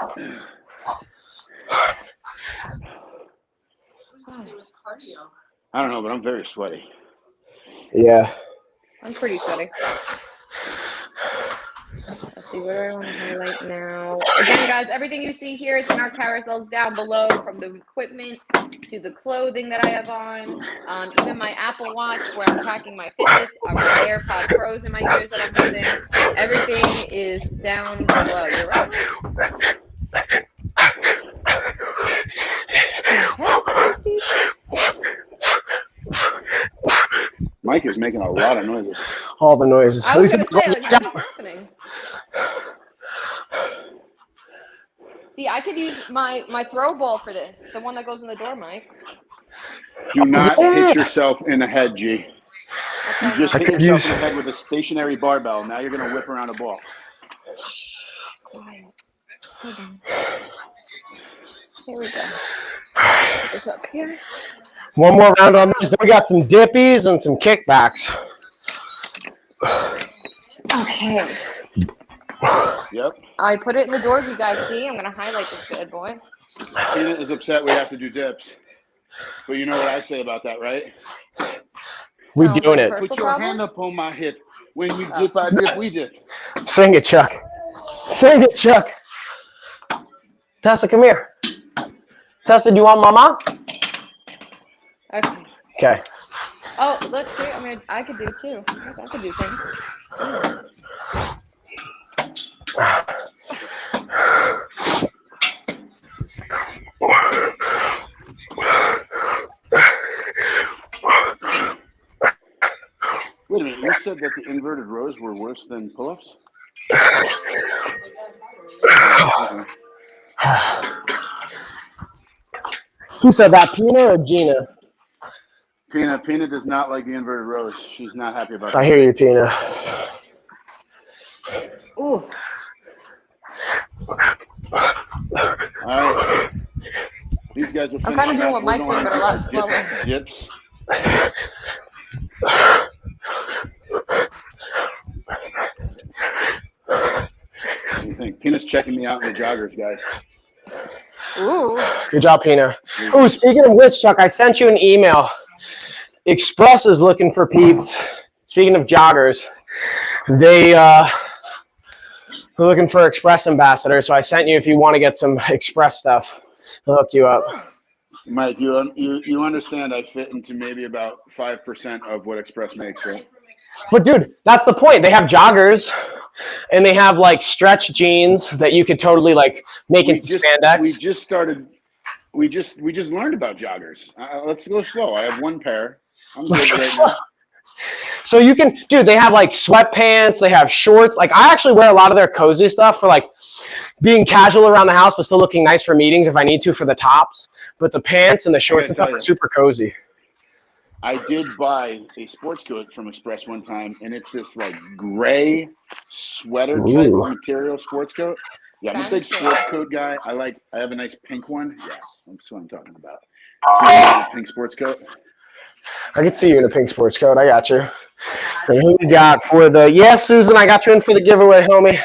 Speaker 4: Who said it was cardio?
Speaker 3: I don't know, but I'm very sweaty.
Speaker 1: Yeah.
Speaker 2: I'm pretty sweaty. See, what do I want to highlight now? Again, guys, everything you see here is in our carousels down below, from the equipment to the clothing that I have on, even my Apple Watch where I'm tracking my fitness, my AirPod Pros in my ears that I'm using. Everything is down below. You're right.
Speaker 3: Mike is making a lot of noises.
Speaker 1: All the noises.
Speaker 2: I was going to say, like, what is happening? See, I could use my throw ball for this, the one that goes in the door, Mike.
Speaker 3: Do not hit yourself in the head, G. You just hit
Speaker 1: could
Speaker 3: yourself in
Speaker 1: use-
Speaker 3: the head with a stationary barbell. Now you're going to whip around a ball.
Speaker 2: Quiet. Hold on. Here we go. Put this up here.
Speaker 1: One more round on this. Then we got some dippies and some kickbacks.
Speaker 2: Okay.
Speaker 3: Yep.
Speaker 2: I put it in the door, if you guys see. I'm going to highlight this bad boy.
Speaker 3: Gina is upset we have to do dips. But you know what I say about that, right?
Speaker 1: We
Speaker 2: Sounds
Speaker 1: doing
Speaker 2: like
Speaker 1: it.
Speaker 2: personal
Speaker 3: Put your
Speaker 2: problem?
Speaker 3: hand up on my hip. When you dip, I dip, we dip.
Speaker 1: Sing it, Chuck. Sing it, Chuck. Tessa, come here. Tessa, do you want mama?
Speaker 2: Okay.
Speaker 1: Okay.
Speaker 2: Oh, look here. I mean, I could do it too. I could do things.
Speaker 3: Wait a minute. You said that the inverted rows were worse than pull-ups?
Speaker 1: Who said that, Pina or Gina?
Speaker 3: Pina does not like the inverted rows. She's not happy about
Speaker 1: I
Speaker 3: that.
Speaker 1: hear you, Pina.
Speaker 2: Ooh.
Speaker 3: All right. These guys are
Speaker 2: I'm kind of
Speaker 3: finishing
Speaker 2: doing
Speaker 3: up.
Speaker 2: what
Speaker 3: We're
Speaker 2: Mike's
Speaker 3: going
Speaker 2: doing, but a lot
Speaker 3: into
Speaker 2: slower.
Speaker 3: dips. What do you think? Pina's checking me out in the joggers, guys.
Speaker 2: Ooh.
Speaker 1: Good job, Pina. Oh, speaking of which, Chuck, I sent you an email. Express is looking for peeps. Speaking of joggers, they're looking for Express ambassadors. So I sent you if you want to get some Express stuff. I'll hook you up.
Speaker 3: Mike, you understand I fit into maybe about 5% of what Express makes, right?
Speaker 1: But dude, that's the point. They have joggers, and they have like stretch jeans that you could totally like make into spandex.
Speaker 3: We just learned about joggers. Let's go slow. I have one pair. I'm good right now.
Speaker 1: So you can, dude, they have like sweatpants, they have shorts. Like I actually wear a lot of their cozy stuff for like being casual around the house, but still looking nice for meetings if I need to for the tops. But the pants and the shorts and stuff are super cozy.
Speaker 3: I did buy a sports coat from Express one time, and it's this like gray sweater type material sports coat. Yeah, I'm a big sports coat guy. I have a nice pink one. Yeah, that's what I'm talking about. See me in a pink sports coat?
Speaker 1: I can see you in a pink sports coat. I got you. And who you got for the, Susan, I got you in for the giveaway, homie.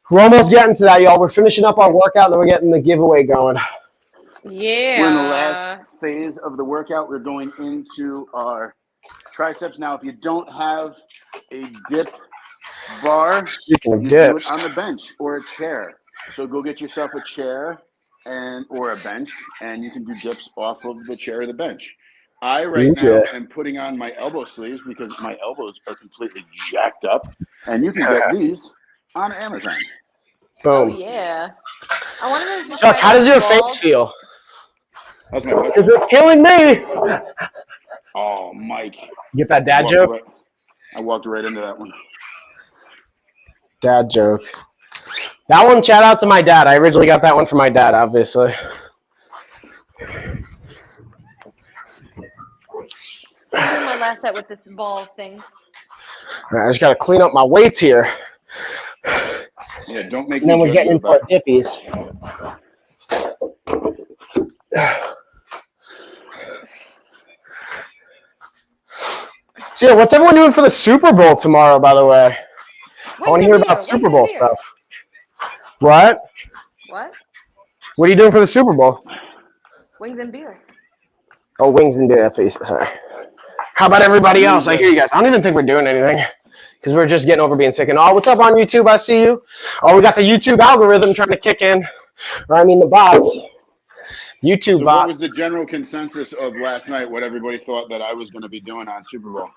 Speaker 1: We're almost getting to that, y'all. We're finishing up our workout, and then we're getting the giveaway going.
Speaker 2: Yeah.
Speaker 3: We're in the last phase of the workout. We're going into our triceps. Now, if you don't have a dip bar,
Speaker 1: Speaking of
Speaker 3: you
Speaker 1: dips,
Speaker 3: do it on the bench or a chair. So go get yourself a chair or a bench, and you can do dips off of the chair or the bench. I now am putting on my elbow sleeves because my elbows are completely jacked up, and you can get these on Amazon.
Speaker 2: Oh,
Speaker 1: boom.
Speaker 2: yeah. I wanted to just
Speaker 1: Chuck, how does your
Speaker 2: ball.
Speaker 1: face feel?
Speaker 3: How's my butt?
Speaker 1: Because it's killing me.
Speaker 3: Oh, Mike.
Speaker 1: Get that dad joke?
Speaker 3: I walked right into that one.
Speaker 1: Dad joke. That one, shout out to my dad. I originally got that one from my dad, obviously.
Speaker 2: I'm doing my last set with this ball thing.
Speaker 1: All right, I just got to clean up my weights here.
Speaker 3: Yeah, don't make
Speaker 1: And then
Speaker 3: me
Speaker 1: we're
Speaker 3: judge
Speaker 1: getting
Speaker 3: you
Speaker 1: into our
Speaker 3: about
Speaker 1: dippies. So, yeah, what's everyone doing for the Super Bowl tomorrow, by the way? I want to hear about Super Bowl stuff. What?
Speaker 2: What?
Speaker 1: What are you doing for the Super Bowl?
Speaker 2: Wings and beer.
Speaker 1: Oh, wings and beer. That's what you said. Sorry. How about everybody else? I hear you guys. I don't even think we're doing anything. because we're just getting over being sick and all. What's up on YouTube? I see you. Oh, we got the YouTube algorithm trying to kick in. Or I mean the bots. YouTube
Speaker 3: So
Speaker 1: bots.
Speaker 3: what was the general consensus of last night? What everybody thought that I was going to be doing on Super Bowl?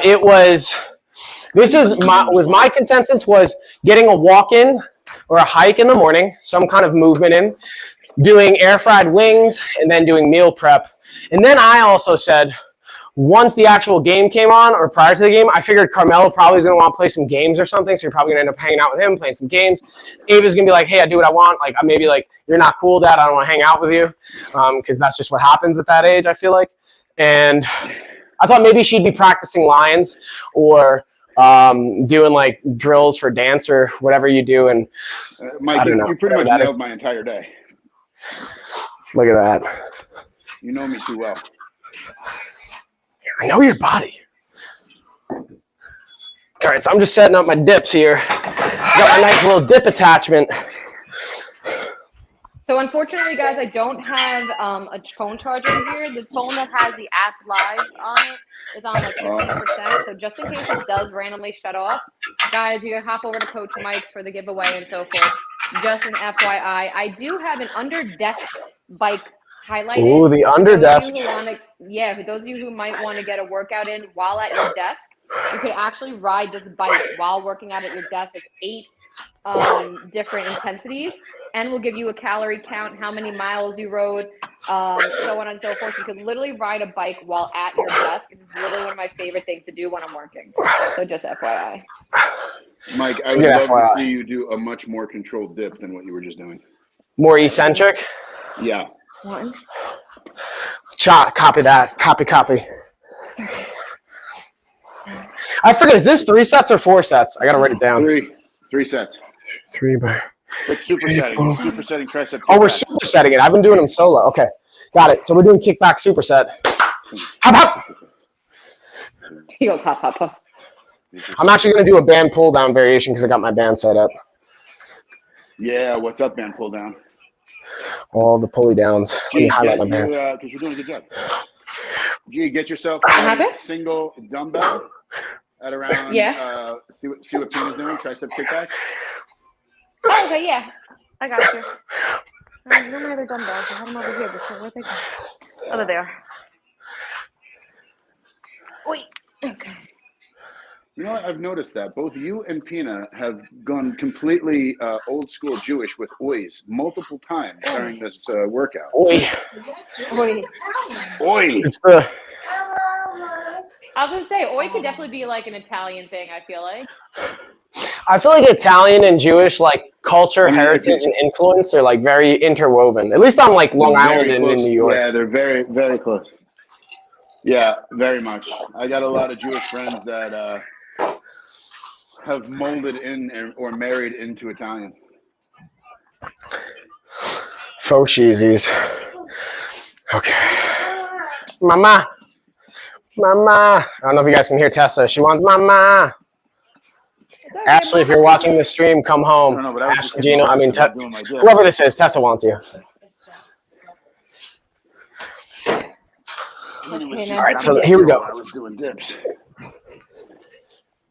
Speaker 1: It was. My consensus was getting a walk in or a hike in the morning, some kind of movement in, doing air fried wings, and then doing meal prep. And then I also said, once the actual game came on or prior to the game, I figured Carmelo probably was going to want to play some games or something. So you're probably going to end up hanging out with him, playing some games. Ava's going to be like, hey, I do what I want. Like, I maybe like, you're not cool, Dad. I don't want to hang out with you. Because that's just what happens at that age, I feel like. And I thought maybe she'd be practicing lines or doing like drills for dance or whatever you do. And
Speaker 3: Mike, you pretty much nailed my entire day.
Speaker 1: Look at that.
Speaker 3: You know me too well.
Speaker 1: I know your body. All right, so I'm just setting up my dips here. Got my nice little dip attachment.
Speaker 2: So unfortunately, guys, I don't have a phone charger in here. The phone that has the app live on it is on like 15%. So just in case it does randomly shut off, guys, you can hop over to Coach Mike's for the giveaway and so forth. Just an FYI. I do have an under desk bike highlighted.
Speaker 1: Ooh, the under desk.
Speaker 2: Yeah, for those of you who might want to get a workout in while at your desk, you could actually ride this bike while working out at your desk. It's 8 different intensities, and we'll give you a calorie count, how many miles you rode, so on and so forth. You can literally ride a bike while at your desk. It's literally one of my favorite things to do when I'm working. So just FYI.
Speaker 3: Mike, I would love to see you do a much more controlled dip than what you were just doing.
Speaker 1: More eccentric?
Speaker 3: Yeah.
Speaker 2: One.
Speaker 1: Copy that. Copy. I forget, is this 3 sets or 4 sets? I got to write it down.
Speaker 3: 3 sets.
Speaker 1: 3 by...
Speaker 3: It's supersetting. Supersetting tricep.
Speaker 1: Oh, we're supersetting it. I've been doing them solo. Okay. Got it. So we're doing kickback superset. Hop.
Speaker 2: He goes hop.
Speaker 1: I'm actually going to do a band pull down variation because I got my band set up.
Speaker 3: Yeah, what's up, band pull down?
Speaker 1: All the pulley downs. Let me highlight my bands.
Speaker 3: Because you're doing a good job. G, get yourself a single dumbbell at around, see what Pina's doing, tricep kickbacks.
Speaker 2: Oh, okay, yeah. I got you. I don't know my other dumbbells. I had them over here before. Where'd they go? Oh, there they are. Wait. Okay.
Speaker 3: You know what? I've noticed that both you and Pina have gone completely old school Jewish with oys multiple times during this workout.
Speaker 1: Oi.
Speaker 2: Oi.
Speaker 1: It's the...
Speaker 2: I was gonna say, oi could definitely be like an Italian thing. I feel like Italian
Speaker 1: and Jewish like culture, heritage, and influence are like very interwoven. At least on like Long Island and in New York.
Speaker 3: Yeah, they're very, very close. Yeah, very much. I got a lot of Jewish friends that have molded in or married into Italian.
Speaker 1: Faux cheesies. Okay. Mama. I don't know if you guys can hear Tessa. She wants mama. Ashley, if you're watching the stream, come home. Ashley, Gina, whoever this is, Tessa wants you. All right, so here we go.
Speaker 3: I was doing dips.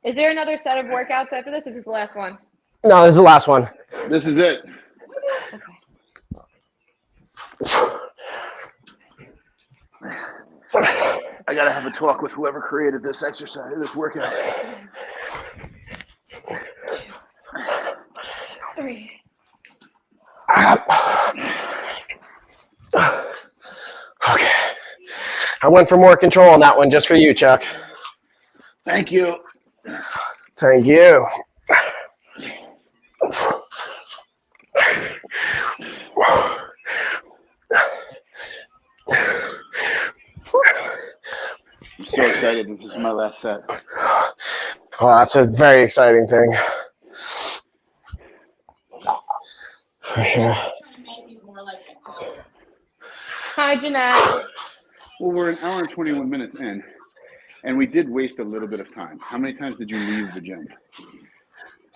Speaker 2: Is there another set of workouts after this, or is this the last one?
Speaker 1: No, this is the last one.
Speaker 3: This is it. I gotta have a talk with whoever created this exercise, this workout.
Speaker 2: 2, 3.
Speaker 1: Okay. I went for more control on that one just for you, Chuck.
Speaker 3: Thank you.
Speaker 1: Thank you.
Speaker 3: I'm so excited that this is my last set.
Speaker 1: Oh, that's a very exciting thing.
Speaker 2: Hi, Jeanette.
Speaker 3: Well, we're an hour and 21 minutes in, and we did waste a little bit of time. How many times did you leave the gym?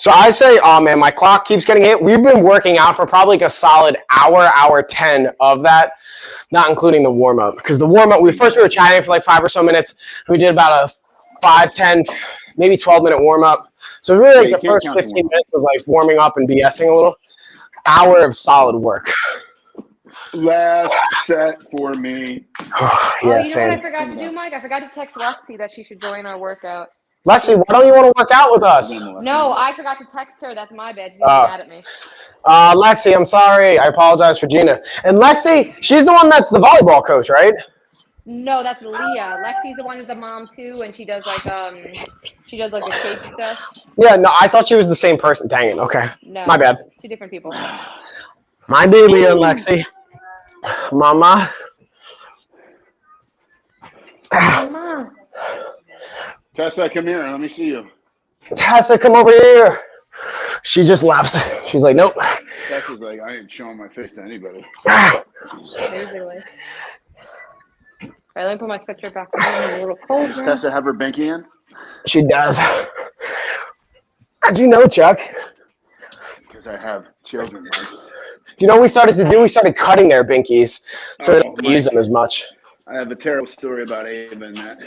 Speaker 1: So I say, oh man, my clock keeps getting hit. We've been working out for probably like a solid hour 10 of that, not including the warm-up. Because the warm-up, we were chatting for like 5 or so minutes. We did about a 5, 10, maybe 12-minute warm-up. So really,
Speaker 3: Yeah,
Speaker 1: like
Speaker 3: you
Speaker 1: the
Speaker 3: can't
Speaker 1: first
Speaker 3: count the
Speaker 1: 15
Speaker 3: warm-up.
Speaker 1: minutes was like warming up and BSing a little. Hour of solid work.
Speaker 3: Last set for me.
Speaker 2: Oh,
Speaker 1: Yeah,
Speaker 2: you know
Speaker 1: same.
Speaker 2: what I forgot to do, Mike? I forgot to text Lexi that she should join our workout.
Speaker 1: Lexi, why don't you want to work out with us?
Speaker 2: No, I forgot to text her. That's my bad. She's gonna be mad at me.
Speaker 1: Lexi, I'm sorry. I apologize for Gina. And Lexi, she's the one that's the volleyball coach, right?
Speaker 2: No, that's Leah. Lexi's the one who's the mom too, and she does like the shake stuff.
Speaker 1: Yeah, no, I thought she was the same person. Dang it. Okay.
Speaker 2: No,
Speaker 1: My bad.
Speaker 2: 2 different people.
Speaker 1: My baby and Lexi. Mama.
Speaker 2: Mama.
Speaker 3: Tessa, come here. Let me see you.
Speaker 1: Tessa, come over here. She just left. She's like, nope.
Speaker 3: Tessa's like, I ain't showing my face to anybody.
Speaker 2: Basically. All right, let me put my sweatshirt back on. I'm a little cold.
Speaker 3: Does Tessa have her binky in?
Speaker 1: She does. How'd you know, Chuck?
Speaker 3: Because I have children. Right?
Speaker 1: Do you know what we started to do? We started cutting their binkies so they don't
Speaker 3: Mike.
Speaker 1: use them as much.
Speaker 3: I have a terrible story about Ava and that.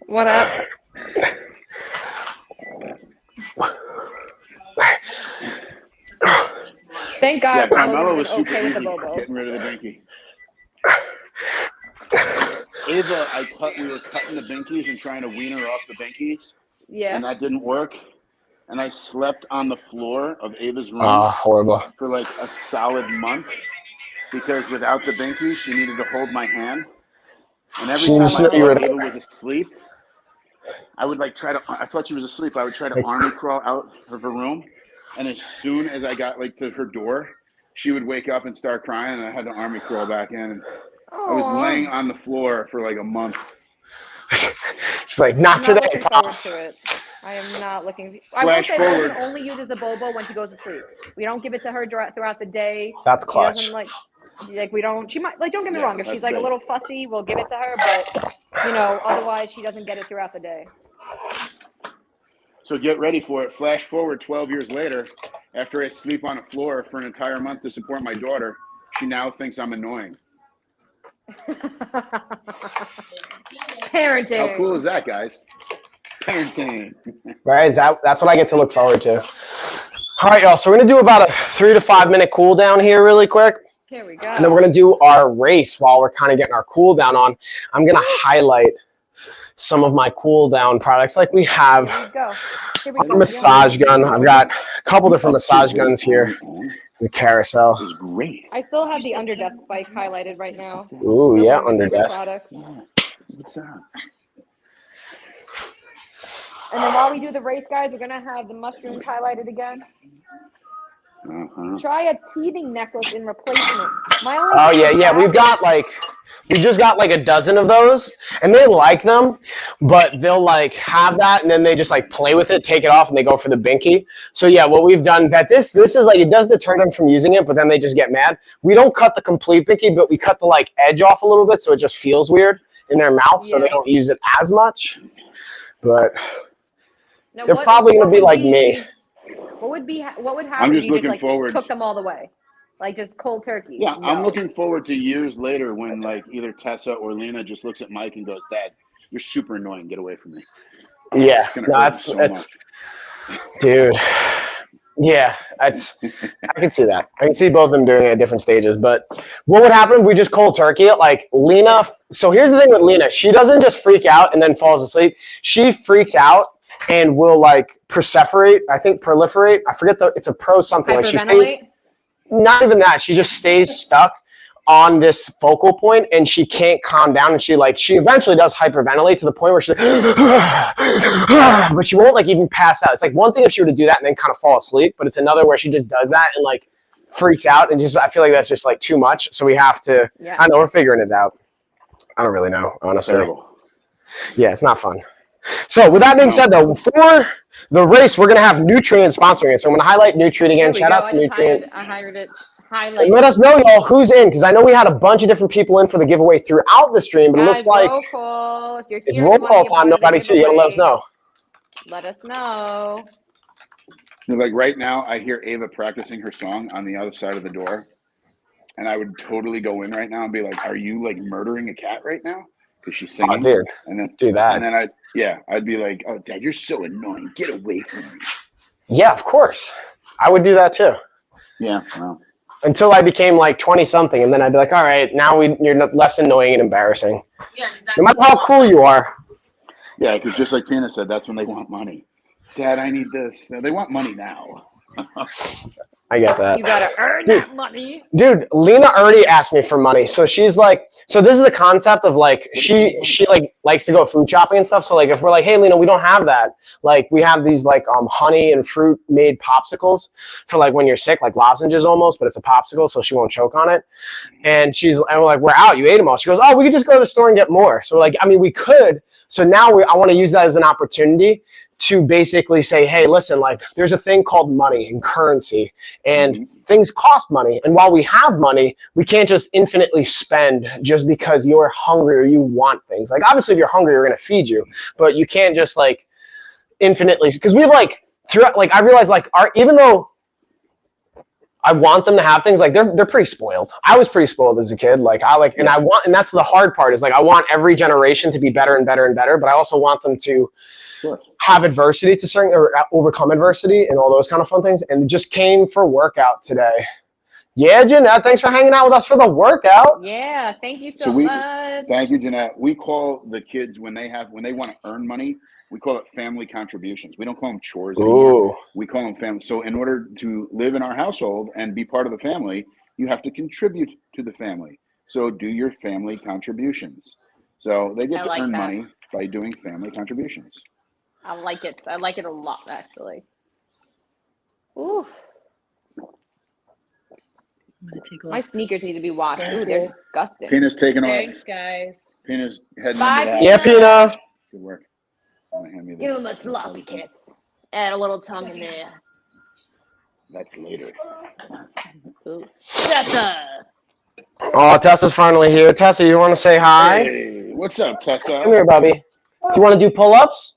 Speaker 2: What up? Thank God.
Speaker 3: Yeah,
Speaker 2: we're
Speaker 3: Carmelo was super
Speaker 2: okay with the
Speaker 3: easy
Speaker 2: Bobo.
Speaker 3: getting rid of the binky. Ava, we were cutting the binkies and trying to wean her off the binkies,
Speaker 2: Yeah.
Speaker 3: and that didn't work. And I slept on the floor of Ava's room
Speaker 1: Horrible.
Speaker 3: for like a solid month because without the binky, she needed to hold my hand. And every time I thought Ava was asleep, I would like I thought she was asleep. I would try to army crawl out of her room. And as soon as I got like to her door, she would wake up and start crying, and I had to army crawl back in. And I was laying on the floor for like a month.
Speaker 1: She's like, not
Speaker 2: I'm not
Speaker 1: today,
Speaker 2: looking forward
Speaker 1: Pops.
Speaker 2: to it. I am not looking.
Speaker 3: Flash
Speaker 2: I will say
Speaker 3: forward.
Speaker 2: Logan only uses the Bobo when she goes to sleep. We don't give it to her throughout the day.
Speaker 1: That's
Speaker 2: She
Speaker 1: clutch.
Speaker 2: doesn't like we don't. She might like. Don't get me
Speaker 3: Yeah,
Speaker 2: wrong. If
Speaker 3: that's
Speaker 2: she's like
Speaker 3: big.
Speaker 2: a little fussy, we'll give it to her. But otherwise she doesn't get it throughout the day.
Speaker 3: So get ready for it. Flash forward 12 years later, after I sleep on a floor for an entire month to support my daughter, she now thinks I'm annoying.
Speaker 2: Parenting.
Speaker 3: How cool is that, guys? Parenting.
Speaker 1: Right? That's what I get to look forward to. All right, y'all. So we're going to do about a 3 to 5 minute cool down here really quick.
Speaker 2: Here we go.
Speaker 1: And then we're going to do our race while we're kind of getting our cool down on. I'm going to highlight some of my cool down products like we have.
Speaker 2: Here we go.
Speaker 1: A massage gun. I've got a couple different massage guns here. The carousel.
Speaker 3: Is great.
Speaker 2: I still have the Underdesk spike highlighted right now.
Speaker 1: Ooh, yeah,
Speaker 2: One of my favorite
Speaker 1: Underdesk.
Speaker 2: products.
Speaker 3: What's that?
Speaker 2: And then while we do the race, guys, we're gonna have the mushrooms highlighted again. Try a teething necklace in replacement.
Speaker 1: Oh yeah. We just got like a dozen of those, and they like them, but they'll like have that, and then they just like play with it, take it off, and they go for the binky. So yeah, what we've done that this is like it does deter them from using it, but then they just get mad. We don't cut the complete binky, but we cut the like edge off a little bit, so it just feels weird in their mouth, so they don't use it as much. But
Speaker 2: now,
Speaker 1: they're probably gonna be like me.
Speaker 2: What would happen
Speaker 3: I'm just
Speaker 2: if you
Speaker 3: looking forward.
Speaker 2: took them all the way? Like just cold turkey.
Speaker 3: Yeah,
Speaker 2: No.
Speaker 3: I'm looking forward to years later when like either Tessa or Lena just looks at Mike and goes, "Dad, you're super annoying. Get away from me."
Speaker 1: Yeah,
Speaker 3: it's gonna hurt so much.
Speaker 1: Dude. Yeah, I can see that. I can see both of them doing it at different stages. But what would happen if we just cold turkey it? Like Lena. So here's the thing with Lena. She doesn't just freak out and then falls asleep. She freaks out and will like proliferate. I forget it's a pro something. Like she stays. Not even that. She just stays stuck on this focal point and she can't calm down. And she eventually does hyperventilate to the point where she's like, but she won't like even pass out. It's like one thing if she were to do that and then kind of fall asleep, but it's another where she just does that and like freaks out. And I feel like that's just like too much. So we have to, I know we're figuring it out. I don't really know, honestly.
Speaker 3: Terrible.
Speaker 1: Yeah, it's not fun. So with that being said though, for the race, we're going to have Nutrient sponsoring it. So I'm going to highlight Nutrient again. Shout out to Nutrient.
Speaker 2: I hired it.
Speaker 1: And let us know, y'all, who's in, because I know we had a bunch of different people in for the giveaway throughout the stream, but it looks like it's roll call time. Nobody's here. You gotta let us know.
Speaker 2: Let us know.
Speaker 3: Like right now, I hear Ava practicing her song on the other side of the door, and I would totally go in right now and be like, "Are you like murdering a cat right now?" Because she's singing.
Speaker 1: Oh, dude,
Speaker 3: and then
Speaker 1: do that.
Speaker 3: And then Yeah, I'd be like, oh, Dad, you're so annoying. Get away from me.
Speaker 1: Yeah, of course. I would do that too.
Speaker 3: Yeah, well.
Speaker 1: Until I became like 20 something, and then I'd be like, all right, now you're less annoying and embarrassing.
Speaker 4: Yeah, 'cause that's
Speaker 1: No matter
Speaker 4: what
Speaker 1: how
Speaker 4: we
Speaker 1: cool
Speaker 4: want.
Speaker 1: you are.
Speaker 3: Yeah, because just like Pina said, that's when they want money. Dad, I need this. They want money now.
Speaker 1: I get that.
Speaker 5: You gotta earn
Speaker 1: Dude.
Speaker 5: that money.
Speaker 1: Dude, Lena already asked me for money. So she's like, so this is the concept of like, she like likes to go food shopping and stuff. So like, if we're like, hey, Lena, we don't have that. Like we have these like honey and fruit made popsicles for like when you're sick, like lozenges almost, but it's a popsicle. So she won't choke on it. And we're like, we're out. You ate them all. She goes, oh, we could just go to the store and get more. So we're like, I mean, we could. So now I want to use that as an opportunity to basically say, hey, listen, like there's a thing called money and currency, and things cost money. And while we have money, we can't just infinitely spend just because you're hungry or you want things. Like obviously if you're hungry, we're going to feed you, but you can't just like infinitely, because we have like throughout, like I realized like even though I want them to have things, like they're pretty spoiled. I was pretty spoiled as a kid. Like and that's the hard part is like, I want every generation to be better and better and better, but I also want them to have adversity to certain, or overcome adversity and all those kind of fun things. And just came for workout today. Yeah, Jeanette, thanks for hanging out with us for the workout.
Speaker 2: Yeah, thank you so much.
Speaker 3: Thank you, Jeanette. We call the kids when they want to earn money, we call it family contributions. We don't call them chores anymore. We call them family. So in order to live in our household and be part of the family, you have to contribute to the family. So do your family contributions. So they get to earn money by doing family contributions.
Speaker 2: I like it. I like it a lot, actually. Ooh. My sneakers need to be washed. Ooh, they're disgusting.
Speaker 3: Pina's taking off.
Speaker 5: Thanks, guys.
Speaker 3: Pina's heading
Speaker 2: Bye,
Speaker 3: into
Speaker 2: Pina.
Speaker 1: Yeah, Pina.
Speaker 3: Good work.
Speaker 2: Give him a sloppy kiss. Add a little tongue in there.
Speaker 3: That's later.
Speaker 2: Ooh. Tessa.
Speaker 1: Oh, Tessa's finally here. Tessa, you want to say hi?
Speaker 3: Hey, what's up, Tessa?
Speaker 1: Come here, Bubby. Do you want to do pull-ups?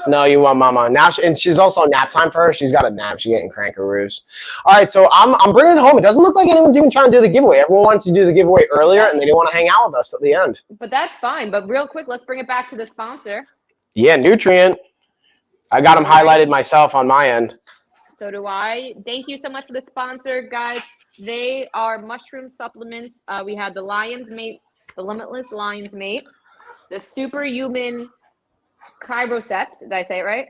Speaker 1: No, you want mama. Now, and she's also nap time for her. She's got a nap. She's getting crankaroos. All right, so I'm bringing it home. It doesn't look like anyone's even trying to do the giveaway. Everyone wanted to do the giveaway earlier, and they didn't want to hang out with us at the end.
Speaker 2: But that's fine. But real quick, let's bring it back to the sponsor.
Speaker 1: Yeah, Nutrient. I got them highlighted myself on my end.
Speaker 2: So do I. Thank you so much for the sponsor, guys. They are mushroom supplements. We have the Lion's Mate, the Limitless Lion's Mate, the Superhuman Cordyceps. Did I say it right?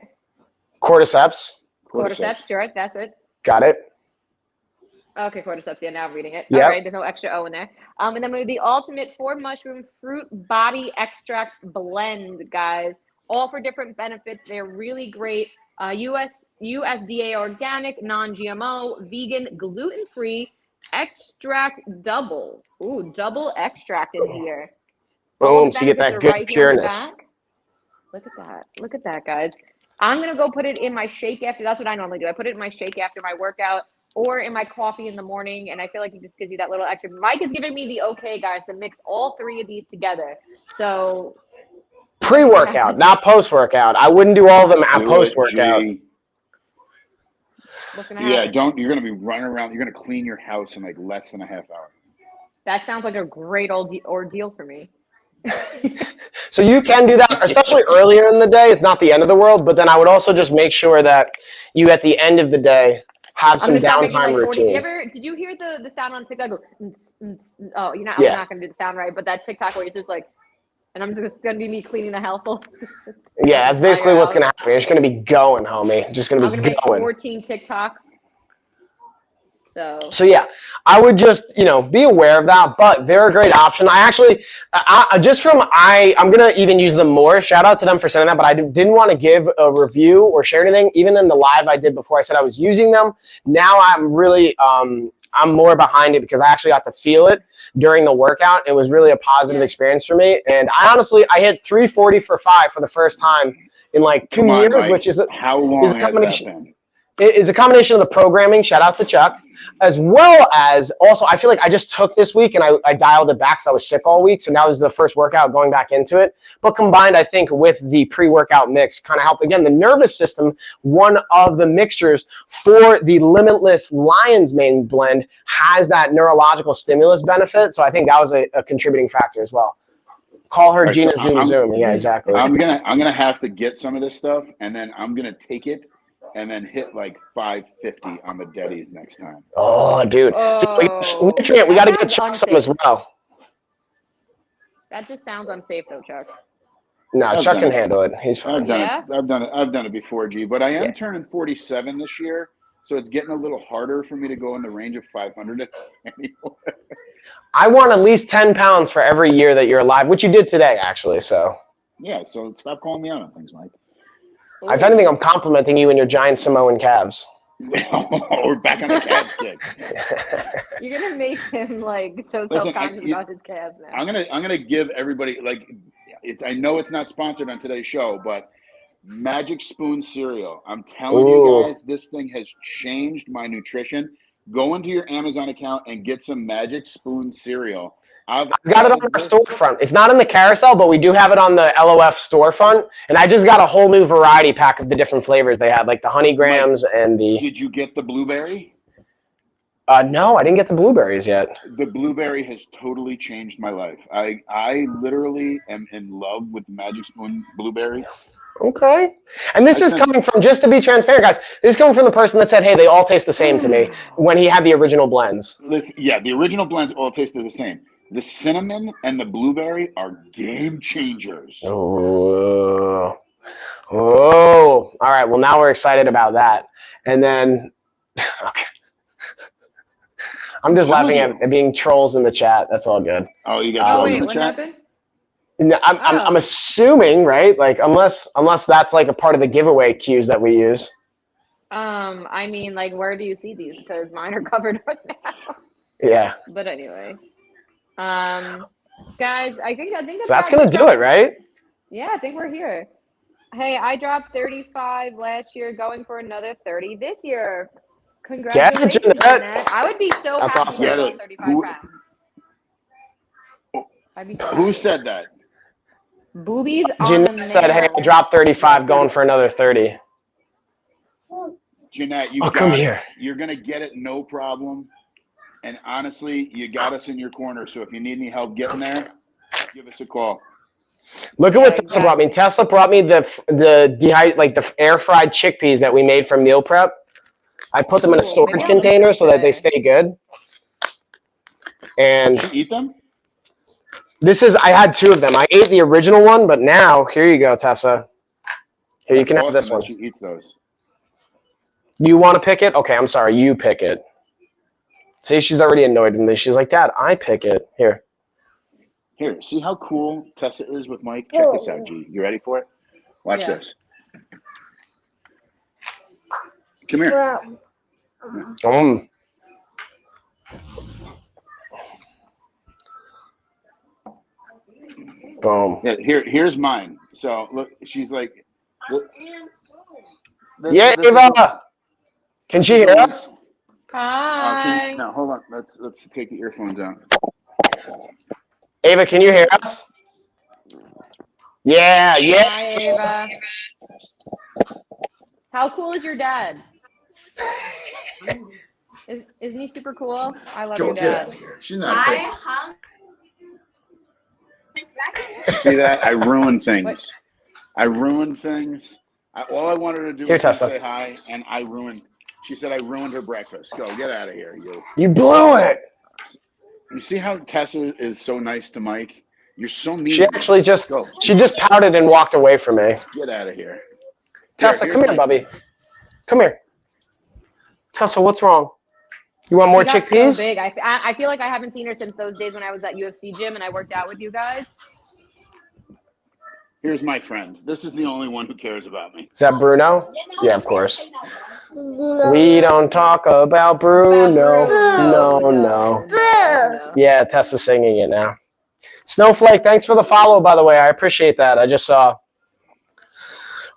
Speaker 1: Cordyceps.
Speaker 2: Cordyceps, sure. That's it.
Speaker 1: Got it.
Speaker 2: Okay, Cordyceps. Yeah, now I'm reading it.
Speaker 1: Yep.
Speaker 2: All right, there's no extra O in there. And then we have the Ultimate 4-Mushroom Fruit Body Extract Blend, guys. All for different benefits. They're really great. USDA organic, non-GMO, vegan, gluten-free, extract double. Ooh, double extract in here.
Speaker 1: Boom, so you get that good pureness.
Speaker 2: Look at that. Look at that, guys. I'm going to go put it in my shake after. That's what I normally do. I put it in my shake after my workout or in my coffee in the morning, and I feel like it just gives you that little extra. Mike is giving me the okay, guys, to mix all three of these together. So
Speaker 1: pre-workout, not post-workout. I wouldn't do all of them at post-workout.
Speaker 3: Yeah, don't. You're going to be running around. You're going to clean your house in like less than a half hour.
Speaker 2: That sounds like a great ordeal for me.
Speaker 1: So you can do that, especially earlier in the day. It's not the end of the world, but then I would also just make sure that you, at the end of the day, have some downtime routine.
Speaker 2: Did you hear the sound on TikTok? Oh, I'm not going to do the sound right, but that TikTok where it's just like, and I'm just going to be me cleaning the household.
Speaker 1: Yeah, that's basically what's going to happen. You're just going to be going, homie. Just going to be going.
Speaker 2: I'm going to make 14 TikToks.
Speaker 1: So yeah, I would just, be aware of that, but they're a great option. I actually, I'm going to even use them more. Shout out to them for sending that, but I didn't want to give a review or share anything. Even in the live I did before, I said I was using them. Now I'm really, I'm more behind it because I actually got to feel it during the workout. It was really a positive experience for me. And I hit 340 for 5 for the first time in like 2 years,
Speaker 3: Mike.
Speaker 1: Which is
Speaker 3: how long has that been?
Speaker 1: It is a combination of the programming, shout out to Chuck, as well as also I feel like I just took this week and I dialed it back because I was sick all week. So now this is the first workout going back into it. But combined, I think, with the pre-workout mix kind of helped. Again, the nervous system, one of the mixtures for the Limitless Lion's Mane blend has that neurological stimulus benefit. So I think that was a contributing factor as well. Call her
Speaker 3: Right,
Speaker 1: Gina
Speaker 3: so
Speaker 1: Zoom Zoom. Yeah, exactly.
Speaker 3: I'm gonna have to get some of this stuff, and then I'm gonna take it, and then hit like 550 on the deadies next time.
Speaker 1: Oh, dude. So, nutrient, we got to get Chuck some as well.
Speaker 2: That just sounds unsafe, though, Chuck.
Speaker 1: No,
Speaker 3: I've
Speaker 1: Chuck
Speaker 3: done
Speaker 1: can
Speaker 3: it.
Speaker 1: handle it. He's fine.
Speaker 3: I've done it before, G. But I am
Speaker 1: Yeah.
Speaker 3: turning 47 this year, so it's getting a little harder for me to go in the range of 500 anymore.
Speaker 1: I want at least 10 pounds for every year that you're alive, which you did today, actually. So,
Speaker 3: Yeah, so stop calling me out on things, Mike.
Speaker 1: if anything, I'm complimenting you and your giant Samoan calves.
Speaker 3: We're back on the calves kick.
Speaker 2: You're gonna make him like so
Speaker 3: Listen,
Speaker 2: self-conscious about his calves now.
Speaker 3: I'm gonna give everybody like I know it's not sponsored on today's show, but Magic Spoon cereal. I'm telling you guys, this thing has changed my nutrition. Go into your Amazon account and get some Magic Spoon cereal. I've
Speaker 1: got it on the storefront. It's not in the carousel, but we do have it on the LOF storefront. And I just got a whole new variety pack of the different flavors they had, like the honey grams and the.
Speaker 3: Did you get the blueberry?
Speaker 1: No, I didn't get the blueberries yet.
Speaker 3: The blueberry has totally changed my life. I literally am in love with the Magic Spoon blueberry.
Speaker 1: Okay. And this is coming from, just to be transparent, guys, this is coming from the person that said, hey, they all taste the same to me when he had the original blends.
Speaker 3: Listen, yeah, the original blends all tasted the same. The cinnamon and the blueberry are game changers.
Speaker 1: Oh. All right. Well, now we're excited about that. And then, okay. I'm just laughing at being trolls in the chat. That's all good.
Speaker 3: Oh, you got trolls in the
Speaker 2: what
Speaker 3: chat?
Speaker 2: happened?
Speaker 1: No, I'm assuming, right? Like, unless that's like a part of the giveaway cues that we use.
Speaker 2: I mean, like, where do you see these? Because mine are covered right now.
Speaker 1: Yeah.
Speaker 2: But anyway, guys, I think
Speaker 1: So that's gonna do it, right?
Speaker 2: Yeah, I think we're here. Hey, I dropped 35 last year, going for another 30 this year. Congratulations, Jeanette. I would be so happy
Speaker 1: awesome.
Speaker 2: to lose 35 pounds. I'd be so
Speaker 3: Who
Speaker 2: happy.
Speaker 3: said that?
Speaker 2: Boobies on
Speaker 1: Jeanette
Speaker 2: the
Speaker 1: said, hey,
Speaker 2: nail.
Speaker 1: I dropped 35, going for another 30.
Speaker 3: Jeanette, you
Speaker 1: come
Speaker 3: got it.
Speaker 1: here.
Speaker 3: You're going to get it, no problem. And honestly, you got us in your corner. So if you need any help getting there, give us a call.
Speaker 1: Look at what Tesla brought me. Tesla brought me the air fried chickpeas that we made from meal prep. I put them in a storage container so that they stay good. And
Speaker 3: did you eat them?
Speaker 1: I had 2 of them. I ate the original one, but now, here you go, Tessa. Here, you can have this one.
Speaker 3: She eats those.
Speaker 1: You want to pick it? Okay, I'm sorry. You pick it. See, she's already annoyed with me. She's like, Dad, I pick it. Here.
Speaker 3: Here, see how cool Tessa is with Mike? Check this out, G. You ready for it? Watch this. Come here.
Speaker 1: Boom.
Speaker 3: Yeah, here's mine. So look, she's like, look,
Speaker 1: yeah, Ava. Can she hear us?
Speaker 2: Hi.
Speaker 3: No, hold on. Let's take the earphones out.
Speaker 1: Ava, can you hear us? Yeah, yeah.
Speaker 2: Hi, Ava. How cool is your dad? Isn't he super cool? I love your dad.
Speaker 3: She's not. See that? I ruined things.
Speaker 2: What?
Speaker 3: I ruined things. All I wanted to do was say hi, and I ruined. She said I ruined her breakfast. Go, get out of here, you.
Speaker 1: You blew it.
Speaker 3: You see how Tessa is so nice to Mike? You're so mean.
Speaker 1: She actually just pouted and walked away from me.
Speaker 3: Get out of here.
Speaker 1: Tessa, come here, Bubby. Come here. Tessa, what's wrong? You want more chickpeas?
Speaker 2: So big. I feel like I haven't seen her since those days when I was at UFC gym and I worked out with you guys.
Speaker 3: Here's my friend. This is the only one who cares about me.
Speaker 1: Is that Bruno? Yeah, of course. We don't talk about Bruno. No. Yeah, Tessa's singing it now. Snowflake, thanks for the follow, by the way. I appreciate that. I just saw.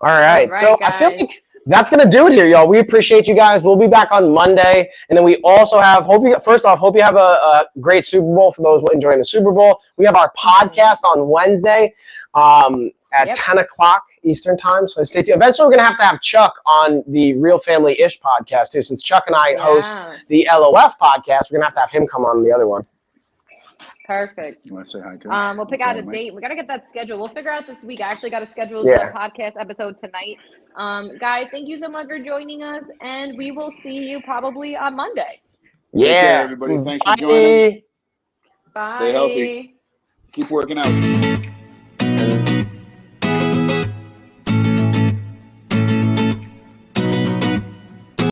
Speaker 1: All right, so guys. I feel like that's going to do it here, y'all. We appreciate you guys. We'll be back on Monday. And then we also have, hope you have a great Super Bowl for those enjoying the Super Bowl. We have our podcast on Wednesday at 10 o'clock Eastern time. So stay tuned. Eventually, we're going to have Chuck on the Real Family-ish podcast, too. Since Chuck and I host the LOF podcast, we're going to have him come on the other one.
Speaker 2: Perfect.
Speaker 3: You want to say hi to him?
Speaker 2: We'll pick out a date. We got to get that schedule. We'll figure out this week. I actually got to schedule
Speaker 1: Yeah.
Speaker 2: the podcast episode tonight. Guys, thank you so much for joining us, and we will see you probably on Monday.
Speaker 3: Take care,
Speaker 1: Yeah.
Speaker 3: everybody. Thanks for joining.
Speaker 2: Bye.
Speaker 3: Stay healthy. Keep working out.